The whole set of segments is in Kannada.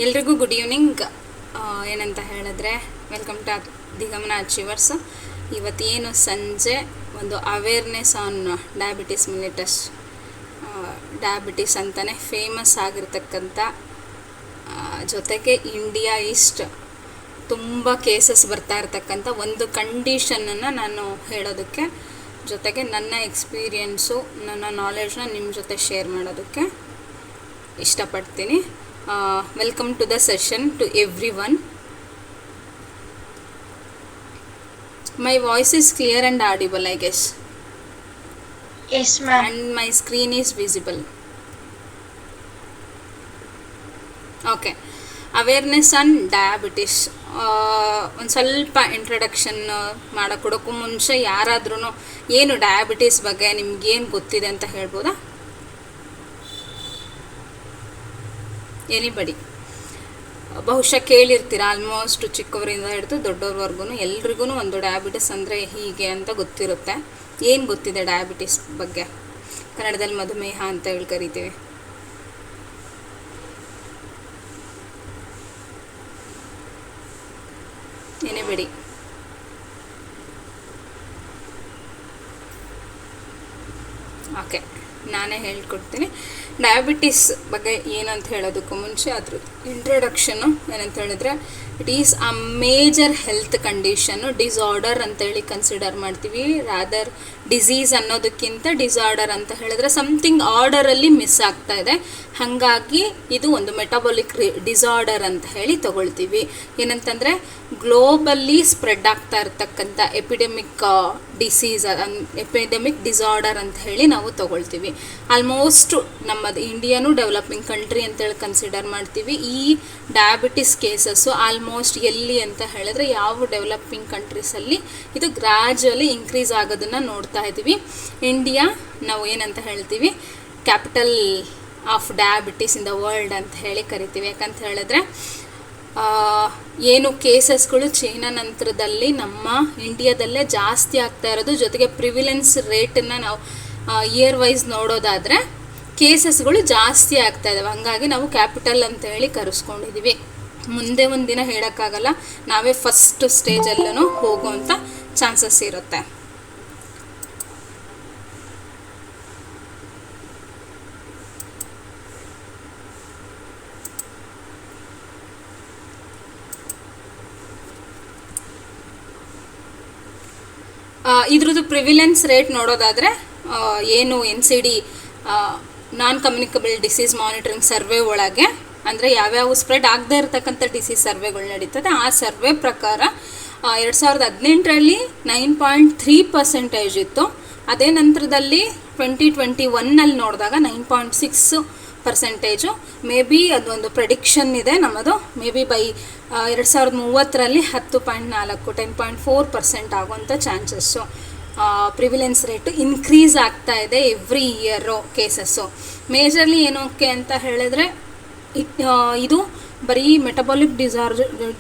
ಎಲ್ರಿಗೂ ಗುಡ್ ಈವ್ನಿಂಗ್. ಏನಂತ ಹೇಳಿದ್ರೆ ವೆಲ್ಕಮ್ ಟು ದಿಗಮನ ಅಚೀವರ್ಸ್. ಇವತ್ತೇನು ಸಂಜೆ ಒಂದು awareness on diabetes mellitus, diabetes ಅಂತಲೇ ಫೇಮಸ್ ಆಗಿರ್ತಕ್ಕಂಥ, ಜೊತೆಗೆ ಇಂಡಿಯಾ ಈಸ್ಟ್ ತುಂಬ ಕೇಸಸ್ ಬರ್ತಾ ಇರ್ತಕ್ಕಂಥ ಒಂದು ಕಂಡೀಷನನ್ನು ನಾನು ಹೇಳೋದಕ್ಕೆ, ಜೊತೆಗೆ ನನ್ನ ಎಕ್ಸ್ಪೀರಿಯೆನ್ಸು, ನನ್ನ ನಾಲೆಡ್ಜ್ನ ನಿಮ್ಮ ಜೊತೆ ಶೇರ್ ಮಾಡೋದಕ್ಕೆ ಇಷ್ಟಪಡ್ತೀನಿ. Welcome to the session to everyone. My voice is clear and audible, I guess. Yes, ma'am. And my screen is visible. Okay. Awareness on diabetes. ಒಂದು ಸ್ವಲ್ಪ ಇಂಟ್ರಡಕ್ಷನ್ ಮಾಡೋಕ್ಕೊಡೋಕ್ಕೂ ಮುಂಚೆ ಯಾರಾದ್ರೂ ಏನು ಡಯಾಬಿಟೀಸ್ ಬಗ್ಗೆ ನಿಮ್ಗೇನು ಗೊತ್ತಿದೆ ಅಂತ ಹೇಳ್ಬೋದಾ? ಎನಿಬಡಿ? ಬಹುಶಃ ಕೇಳಿರ್ತೀರ, ಆಲ್ಮೋಸ್ಟ್ ಚಿಕ್ಕವರಿಂದ ಹಿಡಿದು ದೊಡ್ಡವ್ರವರೆಗೂ ಎಲ್ರಿಗೂ ಒಂದು ಡಯಾಬಿಟಿಸ್ ಅಂದರೆ ಹೀಗೆ ಅಂತ ಗೊತ್ತಿರುತ್ತೆ. ಏನು ಗೊತ್ತಿದೆ ಡಯಾಬಿಟಿಸ್ ಬಗ್ಗೆ? ಕನ್ನಡದಲ್ಲಿ ಮಧುಮೇಹ ಅಂತ ಹೇಳಿ ಕರಿತೀವಿ. ಎನಿಬಡಿ? ಓಕೆ, ನಾನೇ ಹೇಳ್ಕೊಡ್ತೀನಿ. ಡಯಾಬಿಟಿಸ್ ಬಗ್ಗೆ ಏನಂತ ಹೇಳೋದಕ್ಕೂ ಮುಂಚೆ ಅದ್ರ ಇಂಟ್ರೊಡಕ್ಷನು ಏನಂತ ಹೇಳಿದ್ರೆ, it is a major health condition. Disorder ಅಂತೇಳಿ ಕನ್ಸಿಡರ್ ಮಾಡ್ತೀವಿ. ರಾದರ್ ಡಿಸೀಸ್ ಅನ್ನೋದಕ್ಕಿಂತ ಡಿಸಾರ್ಡರ್ ಅಂತ ಹೇಳಿದ್ರೆ ಸಮಥಿಂಗ್ ಆರ್ಡರಲ್ಲಿ ಮಿಸ್ ಆಗ್ತಾ ಇದೆ. ಹಾಗಾಗಿ ಇದು ಒಂದು ಮೆಟಬಾಲಿಕ್ ಡಿಸಾರ್ಡರ್ ಅಂತ ಹೇಳಿ ತಗೊಳ್ತೀವಿ. ಏನಂತಂದರೆ ಗ್ಲೋಬಲ್ಲಿ ಸ್ಪ್ರೆಡ್ ಆಗ್ತಾ ಇರ್ತಕ್ಕಂಥ ಎಪಿಡೆಮಿಕ್ ಡಿಸೀಸ್, ಎಪಿಡೆಮಿಕ್ ಡಿಸಾರ್ಡರ್ ಅಂತ ಹೇಳಿ ನಾವು ತಗೊಳ್ತೀವಿ. ಆಲ್ಮೋಸ್ಟ್ ನಮ್ಮದು ಇಂಡಿಯಾನು ಡೆವಲಪಿಂಗ್ ಕಂಟ್ರಿ ಅಂತೇಳಿ ಕನ್ಸಿಡರ್ ಮಾಡ್ತೀವಿ. ಈ ಡಯಾಬಿಟಿಸ್ ಕೇಸಸ್ಸು ಆಲ್ಮೋಸ್ಟ್ ಎಲ್ಲಿ ಅಂತ ಹೇಳಿದ್ರೆ ಯಾವ ಡೆವಲಪಿಂಗ್ ಕಂಟ್ರೀಸಲ್ಲಿ ಇದು ಗ್ರ್ಯಾಜುವಲಿ ಇನ್ಕ್ರೀಸ್ ಆಗೋದನ್ನು ನೋಡ್ತಾ ಇದ್ದೀವಿ. ಇಂಡಿಯಾ ನಾವು ಏನಂತ ಹೇಳ್ತೀವಿ, capital of diabetes in the world ಅಂತ ಹೇಳಿ ಕರಿತೀವಿ. ಯಾಕಂತ ಹೇಳಿದ್ರೆ ಏನು ಕೇಸಸ್ಗಳು ಚೈನಾ ನಂತರದಲ್ಲಿ ನಮ್ಮ ಇಂಡಿಯಾದಲ್ಲೇ ಜಾಸ್ತಿ ಆಗ್ತಾ ಇರೋದು, ಜೊತೆಗೆ ಪ್ರಿವಿಲೆನ್ಸ್ ರೇಟನ್ನು ನಾವು ಇಯರ್ ವೈಸ್ ನೋಡೋದಾದರೆ ಕೇಸಸ್ಗಳು ಜಾಸ್ತಿ ಆಗ್ತಾ ಇದ್ದಾವೆ. ಹಂಗಾಗಿ ನಾವು ಕ್ಯಾಪಿಟಲ್ ಅಂತ ಹೇಳಿ ಕರೆಸ್ಕೊಂಡಿದ್ದೀವಿ. ಮುಂದೆ ಒಂದು ದಿನ ಹೇಳೋಕ್ಕಾಗಲ್ಲ, ನಾವೇ ಫಸ್ಟ್ ಸ್ಟೇಜಲ್ಲೂ ಹೋಗುವಂಥ ಚಾನ್ಸಸ್ ಇರುತ್ತೆ. ಇದ್ರದ್ದು ಪ್ರಿವಿಲೆನ್ಸ್ ರೇಟ್ ನೋಡೋದಾದರೆ ಏನು NCD ನಾನ್ ಕಮ್ಯುನಿಕಬಲ್ ಡಿಸೀಸ್ ಮಾನಿಟರಿಂಗ್ ಸರ್ವೆ ಒಳಗೆ, ಅಂದರೆ ಯಾವ್ಯಾವ ಸ್ಪ್ರೆಡ್ ಆಗದೇ ಇರತಕ್ಕಂಥ ಡಿಸೀಸ್ ಸರ್ವೆಗಳು ನಡೀತದೆ, ಆ ಸರ್ವೆ ಪ್ರಕಾರ 2018ರಲ್ಲಿ 9.3% ಇತ್ತು. ಅದೇ ನಂತರದಲ್ಲಿ 2021ನಲ್ಲಿ ನೋಡಿದಾಗ 9.6%. ಮೇ ಬಿ ಅದೊಂದು ಪ್ರೆಡಿಕ್ಷನ್ ಇದೆ ನಮ್ಮದು, ಮೇ ಬಿ ಬೈ 2030ರಲ್ಲಿ 10.4 10.4% ಆಗುವಂಥ ಚಾನ್ಸಸ್ಸು. ಪ್ರಿವಿಲೆನ್ಸ್ ರೇಟು ಇನ್ಕ್ರೀಸ್ ಆಗ್ತಾ ಇದೆ ಎವ್ರಿ ಇಯರು ಕೇಸಸ್ಸು. ಮೇಜರ್ಲಿ ಏನೋಕೆ ಅಂತ ಹೇಳಿದ್ರೆ ಇದು ಬರೀ ಮೆಟಬಾಲಿಕ್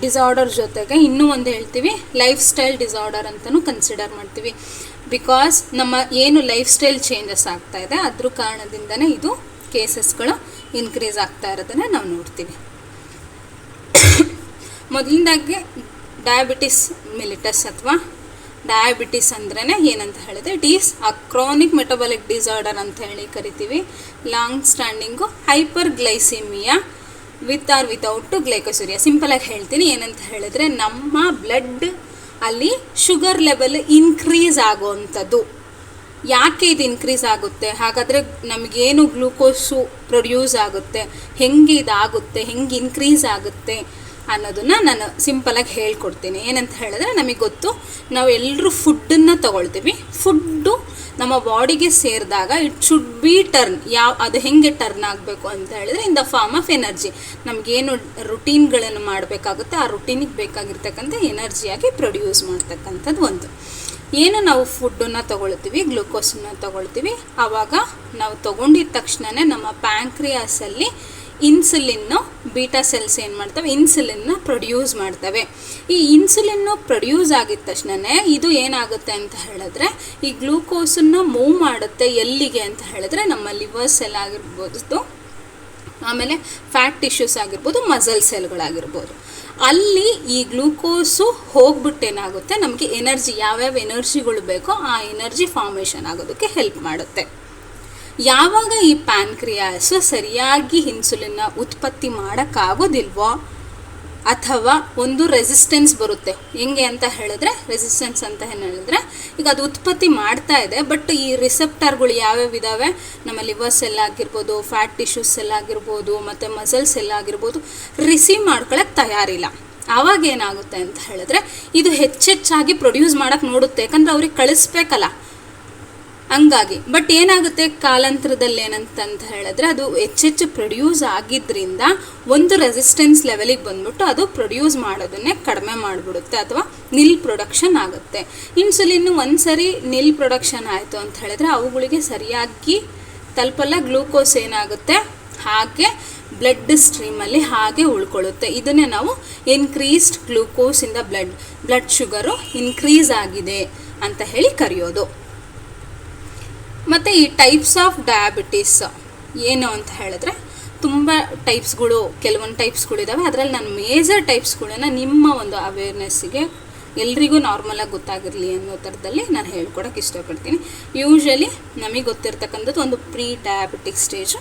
ಡಿಸಾರ್ಡರ್ ಜೊತೆಗೆ ಇನ್ನೂ ಒಂದು ಹೇಳ್ತೀವಿ, ಲೈಫ್ ಸ್ಟೈಲ್ ಡಿಸಾರ್ಡರ್ ಅಂತಲೂ ಕನ್ಸಿಡರ್ ಮಾಡ್ತೀವಿ. ಬಿಕಾಸ್ ನಮ್ಮ ಏನು ಲೈಫ್ ಸ್ಟೈಲ್ ಚೇಂಜಸ್ ಆಗ್ತಾ ಇದೆ ಅದ್ರ ಕಾರಣದಿಂದನೇ ಇದು ಕೇಸಸ್ಗಳು ಇನ್ಕ್ರೀಸ್ ಆಗ್ತಾ ಇರೋದನ್ನು ನಾವು ನೋಡ್ತೀವಿ. ಮೊದಲನೇದಾಗಿ ಡಯಾಬಿಟಿಸ್ ಮಿಲಿಟಸ್ ಅಥವಾ ಡಯಾಬಿಟಿಸ್ ಅಂದ್ರೇ ಏನಂತ ಹೇಳಿದ್ರೆ, it is a chronic metabolic disorder ಅಂತ ಹೇಳಿ ಕರಿತೀವಿ. Long standing hyperglycaemia with or without glycosuria. ಸಿಂಪಲಾಗಿ ಹೇಳ್ತೀನಿ, ಏನಂತ ಹೇಳಿದ್ರೆ ನಮ್ಮ ಬ್ಲಡ್ ಅಲ್ಲಿ ಶುಗರ್ ಲೆವೆಲ್ ಇನ್ಕ್ರೀಸ್ ಆಗುವಂಥದ್ದು. ಯಾಕೆ ಇದು ಇನ್ಕ್ರೀಸ್ ಆಗುತ್ತೆ? ಹಾಗಾದರೆ ನಮಗೇನು ಗ್ಲೂಕೋಸು ಪ್ರೊಡ್ಯೂಸ್ ಆಗುತ್ತೆ, ಹೆಂಗೆ ಇದಾಗುತ್ತೆ, ಹೆಂಗೆ ಇನ್ಕ್ರೀಸ್ ಆಗುತ್ತೆ ಅನ್ನೋದನ್ನು ನಾನು ಸಿಂಪಲಾಗಿ ಹೇಳ್ಕೊಡ್ತೀನಿ. ಏನಂತ ಹೇಳಿದ್ರೆ, ನಮಗೆ ಗೊತ್ತು, ನಾವು ಎಲ್ಲರೂ ಫುಡ್ಡನ್ನು ತೊಗೊಳ್ತೀವಿ. ಫುಡ್ಡು ನಮ್ಮ ಬಾಡಿಗೆ ಸೇರಿದಾಗ ಇಟ್ ಶುಡ್ ಬಿ ಟರ್ನ್, ಅದು ಹೆಂಗೆ ಟರ್ನ್ ಆಗಬೇಕು ಅಂತ ಹೇಳಿದ್ರೆ in the form of energy. ನಮಗೇನು ರುಟೀನ್ಗಳನ್ನು ಮಾಡಬೇಕಾಗುತ್ತೆ, ಆ ರುಟೀನಿಗೆ ಬೇಕಾಗಿರ್ತಕ್ಕಂಥ ಎನರ್ಜಿಯಾಗಿ ಪ್ರೊಡ್ಯೂಸ್ ಮಾಡ್ತಕ್ಕಂಥದ್ದು ಒಂದು. ಏನು ನಾವು ಫುಡ್ಡನ್ನು ತೊಗೊಳ್ತೀವಿ, ಗ್ಲೂಕೋಸನ್ನು ತೊಗೊಳ್ತೀವಿ, ಆವಾಗ ನಾವು ತೊಗೊಂಡಿದ್ದ ತಕ್ಷಣವೇ ನಮ್ಮ ಪ್ಯಾಂಕ್ರಿಯಾಸಲ್ಲಿ ಇನ್ಸುಲಿನ್ನು ಬೀಟಾ ಸೆಲ್ಸ್ ಏನು ಮಾಡ್ತವೆ, ಇನ್ಸುಲಿನ್ನ ಪ್ರೊಡ್ಯೂಸ್ ಮಾಡ್ತವೆ. ಈ ಇನ್ಸುಲಿನ್ನು ಪ್ರೊಡ್ಯೂಸ್ ಆಗಿದ ತಕ್ಷಣವೇ ಇದು ಏನಾಗುತ್ತೆ ಅಂತ ಹೇಳಿದ್ರೆ, ಈ ಗ್ಲೂಕೋಸನ್ನು ಮೂವ್ ಮಾಡುತ್ತೆ ಎಲ್ಲಿಗೆ ಅಂತ ಹೇಳಿದ್ರೆ ನಮ್ಮ ಲಿವರ್ ಸೆಲ್ ಆಗಿರ್ಬೋದು, ಆಮೇಲೆ ಫ್ಯಾಟ್ ಟಿಶ್ಯೂಸ್ ಆಗಿರ್ಬೋದು, ಮಸಲ್ ಸೆಲ್ಗಳಾಗಿರ್ಬೋದು. ಅಲ್ಲಿ ಈ ಗ್ಲೂಕೋಸು ಹೋಗ್ಬಿಟ್ಟೇನಾಗುತ್ತೆ, ನಮಗೆ ಎನರ್ಜಿ, ಯಾವ್ಯಾವ ಎನರ್ಜಿಗಳು ಬೇಕೋ ಆ ಎನರ್ಜಿ ಫಾರ್ಮೇಷನ್ ಆಗೋದಕ್ಕೆ ಹೆಲ್ಪ್ ಮಾಡುತ್ತೆ. ಯಾವಾಗ ಈ ಪ್ಯಾನ್ಕ್ರಿಯಾಸ್ ಸರಿಯಾಗಿ ಇನ್ಸುಲಿನ್ನ ಉತ್ಪತ್ತಿ ಮಾಡೋಕ್ಕಾಗೋದಿಲ್ವೋ ಅಥವಾ ಒಂದು ರೆಸಿಸ್ಟೆನ್ಸ್ ಬರುತ್ತೆ. ಹೆಂಗೆ ಅಂತ ಹೇಳಿದ್ರೆ, ರೆಸಿಸ್ಟೆನ್ಸ್ ಅಂತ ಏನು ಹೇಳಿದ್ರೆ, ಈಗ ಅದು ಉತ್ಪತ್ತಿ ಮಾಡ್ತಾ ಇದೆ, ಬಟ್ ಈ ರಿಸೆಪ್ಟರ್ಗಳು ಯಾವ್ಯಾವ ಇದ್ದಾವೆ, ನಮ್ಮ ಲಿವರ್ ಸೆಲ್ ಆಗಿರ್ಬೋದು, ಫ್ಯಾಟ್ ಟಿಶ್ಯೂಸ್ ಸೆಲ್ ಆಗಿರ್ಬೋದು, ಮತ್ತು ಮಸಲ್ ಸೆಲ್ ಆಗಿರ್ಬೋದು, ರಿಸೀವ್ ಮಾಡ್ಕೊಳಕ್ಕೆ ತಯಾರಿಲ್ಲ. ಆವಾಗ ಏನಾಗುತ್ತೆ ಅಂತ ಹೇಳಿದ್ರೆ, ಇದು ಹೆಚ್ಚೆಚ್ಚಾಗಿ ಪ್ರೊಡ್ಯೂಸ್ ಮಾಡೋಕ್ಕೆ ನೋಡುತ್ತೆ, ಯಾಕಂದರೆ ಅವ್ರಿಗೆ ಕಳಿಸ್ಬೇಕಲ್ಲ, ಹಂಗಾಗಿ. ಬಟ್ ಏನಾಗುತ್ತೆ ಕಾಲಾಂತರದಲ್ಲಿ ಏನಂತ ಹೇಳಿದ್ರೆ, ಅದು ಹೆಚ್ಚೆಚ್ಚು ಪ್ರೊಡ್ಯೂಸ್ ಆಗಿದ್ದರಿಂದ ಒಂದು ರೆಸಿಸ್ಟೆನ್ಸ್ ಲೆವೆಲಿಗೆ ಬಂದ್ಬಿಟ್ಟು ಅದು ಪ್ರೊಡ್ಯೂಸ್ ಮಾಡೋದನ್ನೇ ಕಡಿಮೆ ಮಾಡಿಬಿಡುತ್ತೆ ಅಥವಾ ನಿಲ್ ಪ್ರೊಡಕ್ಷನ್ ಆಗುತ್ತೆ. ಇನ್ಸುಲಿನ್ನು ಒಂದ್ಸರಿ ನಿಲ್ ಪ್ರೊಡಕ್ಷನ್ ಆಯಿತು ಅಂತ ಹೇಳಿದ್ರೆ ಅವುಗಳಿಗೆ ಸರಿಯಾಗಿ ತಲುಪಲ್ಲ. ಗ್ಲೂಕೋಸ್ ಏನಾಗುತ್ತೆ ಹಾಗೆ ಬ್ಲಡ್ ಸ್ಟ್ರೀಮಲ್ಲಿ ಹಾಗೆ ಉಳ್ಕೊಳ್ಳುತ್ತೆ. ಇದನ್ನೇ ನಾವು increased glucose in the blood sugar increase ಆಗಿದೆ ಅಂತ ಹೇಳಿ ಕರೆಯೋದು. ಮತ್ತು ಈ ಟೈಪ್ಸ್ ಆಫ್ ಡಯಾಬಿಟೀಸ್ ಏನು ಅಂತ ಹೇಳಿದ್ರೆ, ತುಂಬ ಟೈಪ್ಸ್ಗಳು, ಕೆಲವೊಂದು ಟೈಪ್ಸ್ಗಳಿದ್ದಾವೆ. ಅದರಲ್ಲಿ ನಾನು ಮೇಜರ್ ಟೈಪ್ಸ್ಗಳನ್ನ ನಿಮ್ಮ ಒಂದು ಅವೇರ್ನೆಸ್ಸಿಗೆ ಎಲ್ರಿಗೂ ನಾರ್ಮಲಾಗಿ ಗೊತ್ತಾಗಿರಲಿ ಅನ್ನೋ ಥರದಲ್ಲಿ ನಾನು ಹೇಳ್ಕೊಡೋಕ್ಕೆ ಇಷ್ಟಪಡ್ತೀನಿ. ಯೂಶ್ವಲಿ ನಮಗೆ ಗೊತ್ತಿರ್ತಕ್ಕಂಥದ್ದು ಒಂದು pre diabetic stage,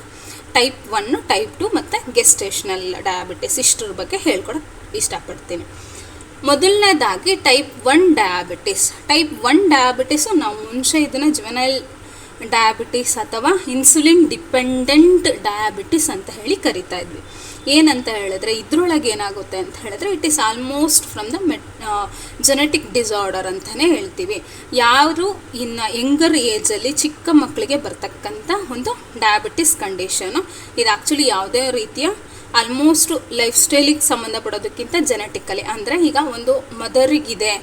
type 1, type 2 ಮತ್ತು ಗೆಸ್ಟೇಷನಲ್ ಡಯಾಬಿಟಿಸ್, ಇಷ್ಟರ ಬಗ್ಗೆ ಹೇಳ್ಕೊಡೋಕ್ಕೆ ಇಷ್ಟಪಡ್ತೀನಿ. ಮೊದಲನೇದಾಗಿ ಟೈಪ್ 1 ಡಯಾಬಿಟಿಸ್. ಟೈಪ್ 1 ಡಯಾಬಿಟಿಸು ನಾವು ಮುಂಚೆ ಇದನ್ನು ಜುವೆನೈಲ್ ಡಯಾಬಿಟಿಸ್ ಅಥವಾ ಇನ್ಸುಲಿನ್ ಡಿಪೆಂಡೆಂಟ್ ಡಯಾಬಿಟಿಸ್ ಅಂತ ಹೇಳಿ ಕರಿತಾ ಇದ್ವಿ. ಏನಂತ ಹೇಳಿದ್ರೆ, ಇದ್ರೊಳಗೆ ಏನಾಗುತ್ತೆ ಅಂತ ಹೇಳಿದ್ರೆ, it is almost from the genetic disorder ಅಂತಲೇ ಹೇಳ್ತೀವಿ. ಯಾರು ಇನ್ನು ಯಂಗರ್ ಏಜಲ್ಲಿ ಚಿಕ್ಕ ಮಕ್ಕಳಿಗೆ ಬರ್ತಕ್ಕಂಥ ಒಂದು ಡಯಾಬಿಟಿಸ್ ಕಂಡೀಷನು. ಇದು ಆ್ಯಕ್ಚುಲಿ ಯಾವುದೇ ರೀತಿಯ ಆಲ್ಮೋಸ್ಟ್ ಲೈಫ್ ಸ್ಟೈಲಿಗೆ ಸಂಬಂಧಪಡೋದಕ್ಕಿಂತ ಜೆನೆಟಿಕಲಿ, ಅಂದರೆ ಈಗ ಒಂದು ಮದರಿಗಿದೆ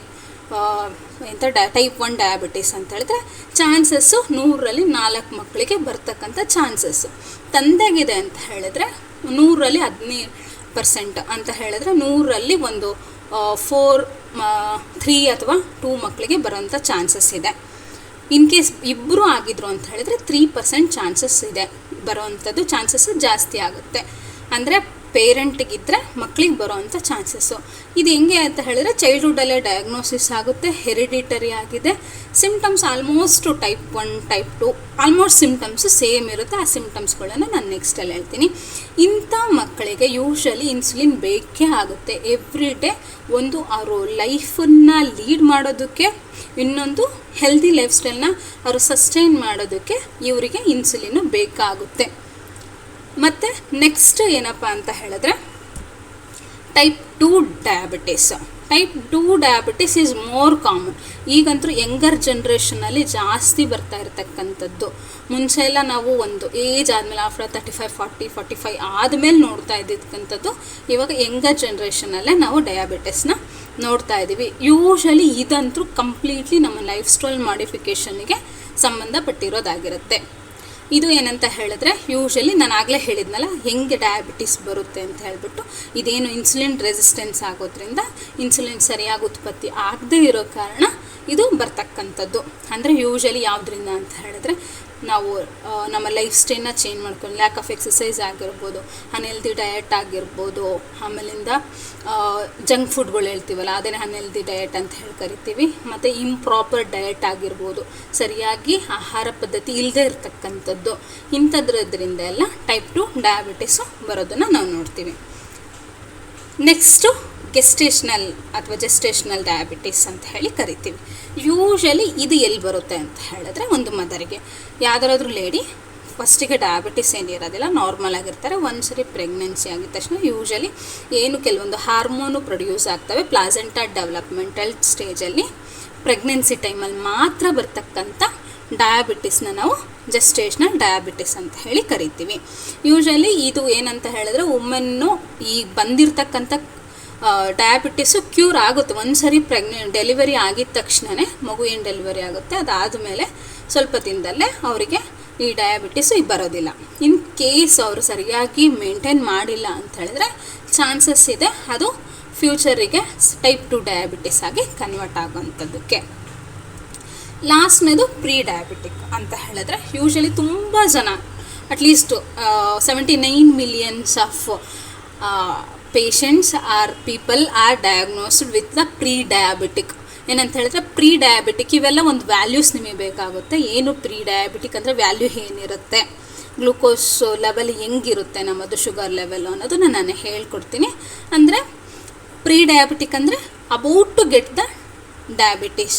ಎಂಥ ಟೈಪ್ 1 ಡಯಾಬಿಟಿಸ್ ಅಂತ ಹೇಳಿದ್ರೆ ಚಾನ್ಸಸ್ಸು 100ರಲ್ಲಿ 4 ಮಕ್ಕಳಿಗೆ ಬರ್ತಕ್ಕಂಥ ಚಾನ್ಸಸ್ಸು. ತಂದೆಗಿದೆ ಅಂತ ಹೇಳಿದ್ರೆ 100ರಲ್ಲಿ 15% ಅಂತ ಹೇಳಿದ್ರೆ 100ರಲ್ಲಿ ಒಂದು 3 ಅಥವಾ 2 ಮಕ್ಕಳಿಗೆ ಬರೋಂಥ ಚಾನ್ಸಸ್ ಇದೆ. ಇನ್ ಕೇಸ್ ಇಬ್ಬರು ಆಗಿದ್ರು ಅಂತ ಹೇಳಿದ್ರೆ 3% ಚಾನ್ಸಸ್ ಇದೆ, ಬರೋವಂಥದ್ದು ಚಾನ್ಸಸ್ಸು ಜಾಸ್ತಿ ಆಗುತ್ತೆ. ಅಂದರೆ ಪೇರೆಂಟಿಗಿದ್ದರೆ ಮಕ್ಕಳಿಗೆ ಬರೋವಂಥ ಚಾನ್ಸಸ್ಸು. ಇದು ಹೆಂಗೆ ಅಂತ ಹೇಳಿದ್ರೆ, ಚೈಲ್ಡ್ಹುಡ್ಡಲ್ಲೇ ಡಯಾಗ್ನೋಸಿಸ್ ಆಗುತ್ತೆ, ಹೆರಿಡಿಟರಿ ಆಗಿದೆ. Symptoms almost type 1, type 2 almost symptoms same ಇರುತ್ತೆ. ಆ ಸಿಮ್ಟಮ್ಸ್ಗಳನ್ನು ನಾನು ನೆಕ್ಸ್ಟಲ್ಲಿ ಹೇಳ್ತೀನಿ. ಇಂಥ ಮಕ್ಕಳಿಗೆ ಯೂಶ್ವಲಿ ಇನ್ಸುಲಿನ್ ಬೇಕೇ ಆಗುತ್ತೆ. ಎವ್ರಿ ಡೇ ಒಂದು ಅವರು ಲೈಫನ್ನು ಲೀಡ್ ಮಾಡೋದಕ್ಕೆ, ಇನ್ನೊಂದು ಹೆಲ್ದಿ ಲೈಫ್ ಸ್ಟೈಲ್ನ ಅವರು ಸಸ್ಟೈನ್ ಮಾಡೋದಕ್ಕೆ ಇವರಿಗೆ ಇನ್ಸುಲಿನ್ನು ಬೇಕಾಗುತ್ತೆ. ಮತ್ತು ನೆಕ್ಸ್ಟ್ ಏನಪ್ಪ ಅಂತ ಹೇಳಿದ್ರೆ, type 2 diabetes. Type 2 diabetes is more common. ಈಗಂತೂ ಯಂಗರ್ ಜನ್ರೇಷನಲ್ಲಿ ಜಾಸ್ತಿ ಬರ್ತಾ ಇರ್ತಕ್ಕಂಥದ್ದು. ಮುಂಚೆ ಎಲ್ಲ ನಾವು ಒಂದು ಏಜ್ ಆದಮೇಲೆ ಆಫ್ಟರ್ 35, 40, 45 ಆದಮೇಲೆ ನೋಡ್ತಾ ಇದ್ದಿದ್ದಕ್ಕಂಥದ್ದು. ಇವಾಗ ಯಂಗರ್ ಜನ್ರೇಷನಲ್ಲೇ ನಾವು ಡಯಾಬಿಟಿಸ್ನ ನೋಡ್ತಾ ಇದ್ದೀವಿ. ಯೂಶ್ವಲಿ ಇದಂತೂ ಕಂಪ್ಲೀಟ್ಲಿ ನಮ್ಮ ಲೈಫ್ ಸ್ಟೈಲ್ ಮಾಡಿಫಿಕೇಷನ್ಗೆ ಸಂಬಂಧಪಟ್ಟಿರೋದಾಗಿರುತ್ತೆ. ಇದು ಏನಂತ ಹೇಳಿದ್ರೆ, ಯೂಶ್ವಲಿ ನಾನು ಆಗಲೇ ಹೇಳಿದ್ನಲ್ಲ ಹೆಂಗೆ ಡಯಾಬಿಟಿಸ್ ಬರುತ್ತೆ ಅಂತ ಹೇಳಿಬಿಟ್ಟು, ಇದೇನು ಇನ್ಸುಲಿನ್ ರೆಸಿಸ್ಟೆನ್ಸ್ ಆಗೋದ್ರಿಂದ ಇನ್ಸುಲಿನ್ ಸರಿಯಾಗಿ ಉತ್ಪತ್ತಿ ಆಗದೇ ಇರೋ ಕಾರಣ ಇದು ಬರ್ತಕ್ಕಂಥದ್ದು. ಅಂದರೆ ಯೂಶ್ವಲಿ ಯಾವುದರಿಂದ ಅಂತ ಹೇಳಿದ್ರೆ, ನಾವು ನಮ್ಮ ಲೈಫ್ ಸ್ಟೈಲ್ನ ಚೇಂಜ್ ಮಾಡ್ಕೊಂಡು, ಲ್ಯಾಕ್ ಆಫ್ ಎಕ್ಸಸೈಸ್ ಆಗಿರ್ಬೋದು, ಅನ್ಹೆಲ್ದಿ ಡಯಟ್ ಆಗಿರ್ಬೋದು, ಆಮೇಲಿಂದ ಜಂಕ್ ಫುಡ್ಗಳು ಹೇಳ್ತೀವಲ್ಲ ಅದನ್ನೇ ಅನ್ಹೆಲ್ದಿ ಡಯಟ್ ಅಂತ ಹೇಳಿ ಕರಿತೀವಿ. ಮತ್ತು ಇಂಪ್ರಾಪರ್ ಡಯಟ್ ಆಗಿರ್ಬೋದು, ಸರಿಯಾಗಿ ಆಹಾರ ಪದ್ಧತಿ ಇಲ್ಲದೆ ಇರತಕ್ಕಂಥದ್ದು, ಇಂಥದ್ರದ್ರಿಂದ ಎಲ್ಲ ಟೈಪ್ 2 ಡಯಾಬಿಟಿಸು ಬರೋದನ್ನು ನಾವು ನೋಡ್ತೀವಿ. ನೆಕ್ಸ್ಟು ಗೆಸ್ಟೇಷನಲ್ ಅಥವಾ ಜೆಸ್ಟೇಷನಲ್ ಡಯಾಬಿಟಿಸ್ ಅಂತ ಹೇಳಿ ಕರಿತೀವಿ. ಯೂಶ್ವಲಿ ಇದು ಎಲ್ಲಿ ಬರುತ್ತೆ ಅಂತ ಹೇಳಿದ್ರೆ, ಒಂದು ಮದರಿಗೆ ಯಾವುದಾದ್ರೂ ಲೇಡಿ ಫಸ್ಟಿಗೆ ಡಯಾಬಿಟಿಸ್ ಏನಿರೋದಿಲ್ಲ, ನಾರ್ಮಲ್ ಆಗಿರ್ತಾರೆ. ಒಂದ್ಸರಿ ಪ್ರೆಗ್ನೆನ್ಸಿ ಆಗಿದ ತಕ್ಷಣ ಯೂಶ್ವಲಿ ಏನು ಕೆಲವೊಂದು ಹಾರ್ಮೋನು ಪ್ರೊಡ್ಯೂಸ್ ಆಗ್ತವೆ ಪ್ಲಾಸೆಂಟಾ ಡೆವಲಪ್ಮೆಂಟಲ್ ಸ್ಟೇಜಲ್ಲಿ. ಪ್ರೆಗ್ನೆನ್ಸಿ ಟೈಮಲ್ಲಿ ಮಾತ್ರ ಬರ್ತಕ್ಕಂಥ ಡಯಾಬಿಟಿಸ್ನ ನಾವು ಜೆಸ್ಟೇಷನಲ್ ಡಯಾಬಿಟಿಸ್ ಅಂತ ಹೇಳಿ ಕರಿತೀವಿ. ಯೂಶ್ವಲಿ ಇದು ಏನಂತ ಹೇಳಿದ್ರೆ, ವುಮೆನ್ನು ಈ ಬಂದಿರತಕ್ಕಂಥ ಡಯಾಬಿಟಿಸು ಕ್ಯೂರ್ ಆಗುತ್ತೆ. ಒಂದ್ಸರಿ ಡೆಲಿವರಿ ಆಗಿದ ತಕ್ಷಣವೇ ಮಗು ಏನು ಡೆಲಿವರಿ ಆಗುತ್ತೆ, ಅದಾದಮೇಲೆ ಸ್ವಲ್ಪ ದಿನದಲ್ಲೇ ಅವರಿಗೆ ಈ ಡಯಾಬಿಟಿಸು ಬರೋದಿಲ್ಲ. ಇನ್ ಕೇಸ್ ಅವರು ಸರಿಯಾಗಿ ಮೇಂಟೈನ್ ಮಾಡಿಲ್ಲ ಅಂತ ಹೇಳಿದ್ರೆ ಚಾನ್ಸಸ್ ಇದೆ ಅದು ಫ್ಯೂಚರಿಗೆ ಟೈಪ್ 2 ಡಯಾಬಿಟಿಸ್ ಆಗಿ ಕನ್ವರ್ಟ್ ಆಗೋವಂಥದ್ದಕ್ಕೆ. ಲಾಸ್ಟ್ನೇದು ಪ್ರೀ ಡಯಾಬಿಟಿಕ್ ಅಂತ ಹೇಳಿದ್ರೆ, ಯೂಶ್ವಲಿ ತುಂಬ ಜನ at least 79 millions of patients are people are diagnosed with the pre diabetic. ಏನಂತ ಹೇಳಿದ್ರೆ ಪ್ರೀ ಡಯಾಬಿಟಿಕ್, ಇವೆಲ್ಲ ಒಂದು ವ್ಯಾಲ್ಯೂಸ್ ನಿಮಗೆ ಬೇಕಾಗುತ್ತೆ. ಏನು ಪ್ರೀ ಡಯಾಬಿಟಿಕ್ ಅಂದರೆ ವ್ಯಾಲ್ಯೂ ಏನಿರುತ್ತೆ, ಗ್ಲೂಕೋಸ್ ಲೆವೆಲ್ ಹೆಂಗಿರುತ್ತೆ ನಮ್ಮದು, ಶುಗರ್ ಲೆವೆಲ್ಲು ಅನ್ನೋದನ್ನು ನಾನು ಹೇಳ್ಕೊಡ್ತೀನಿ. ಅಂದರೆ ಪ್ರೀ ಡಯಾಬಿಟಿಕ್ ಅಂದರೆ about to get the diabetes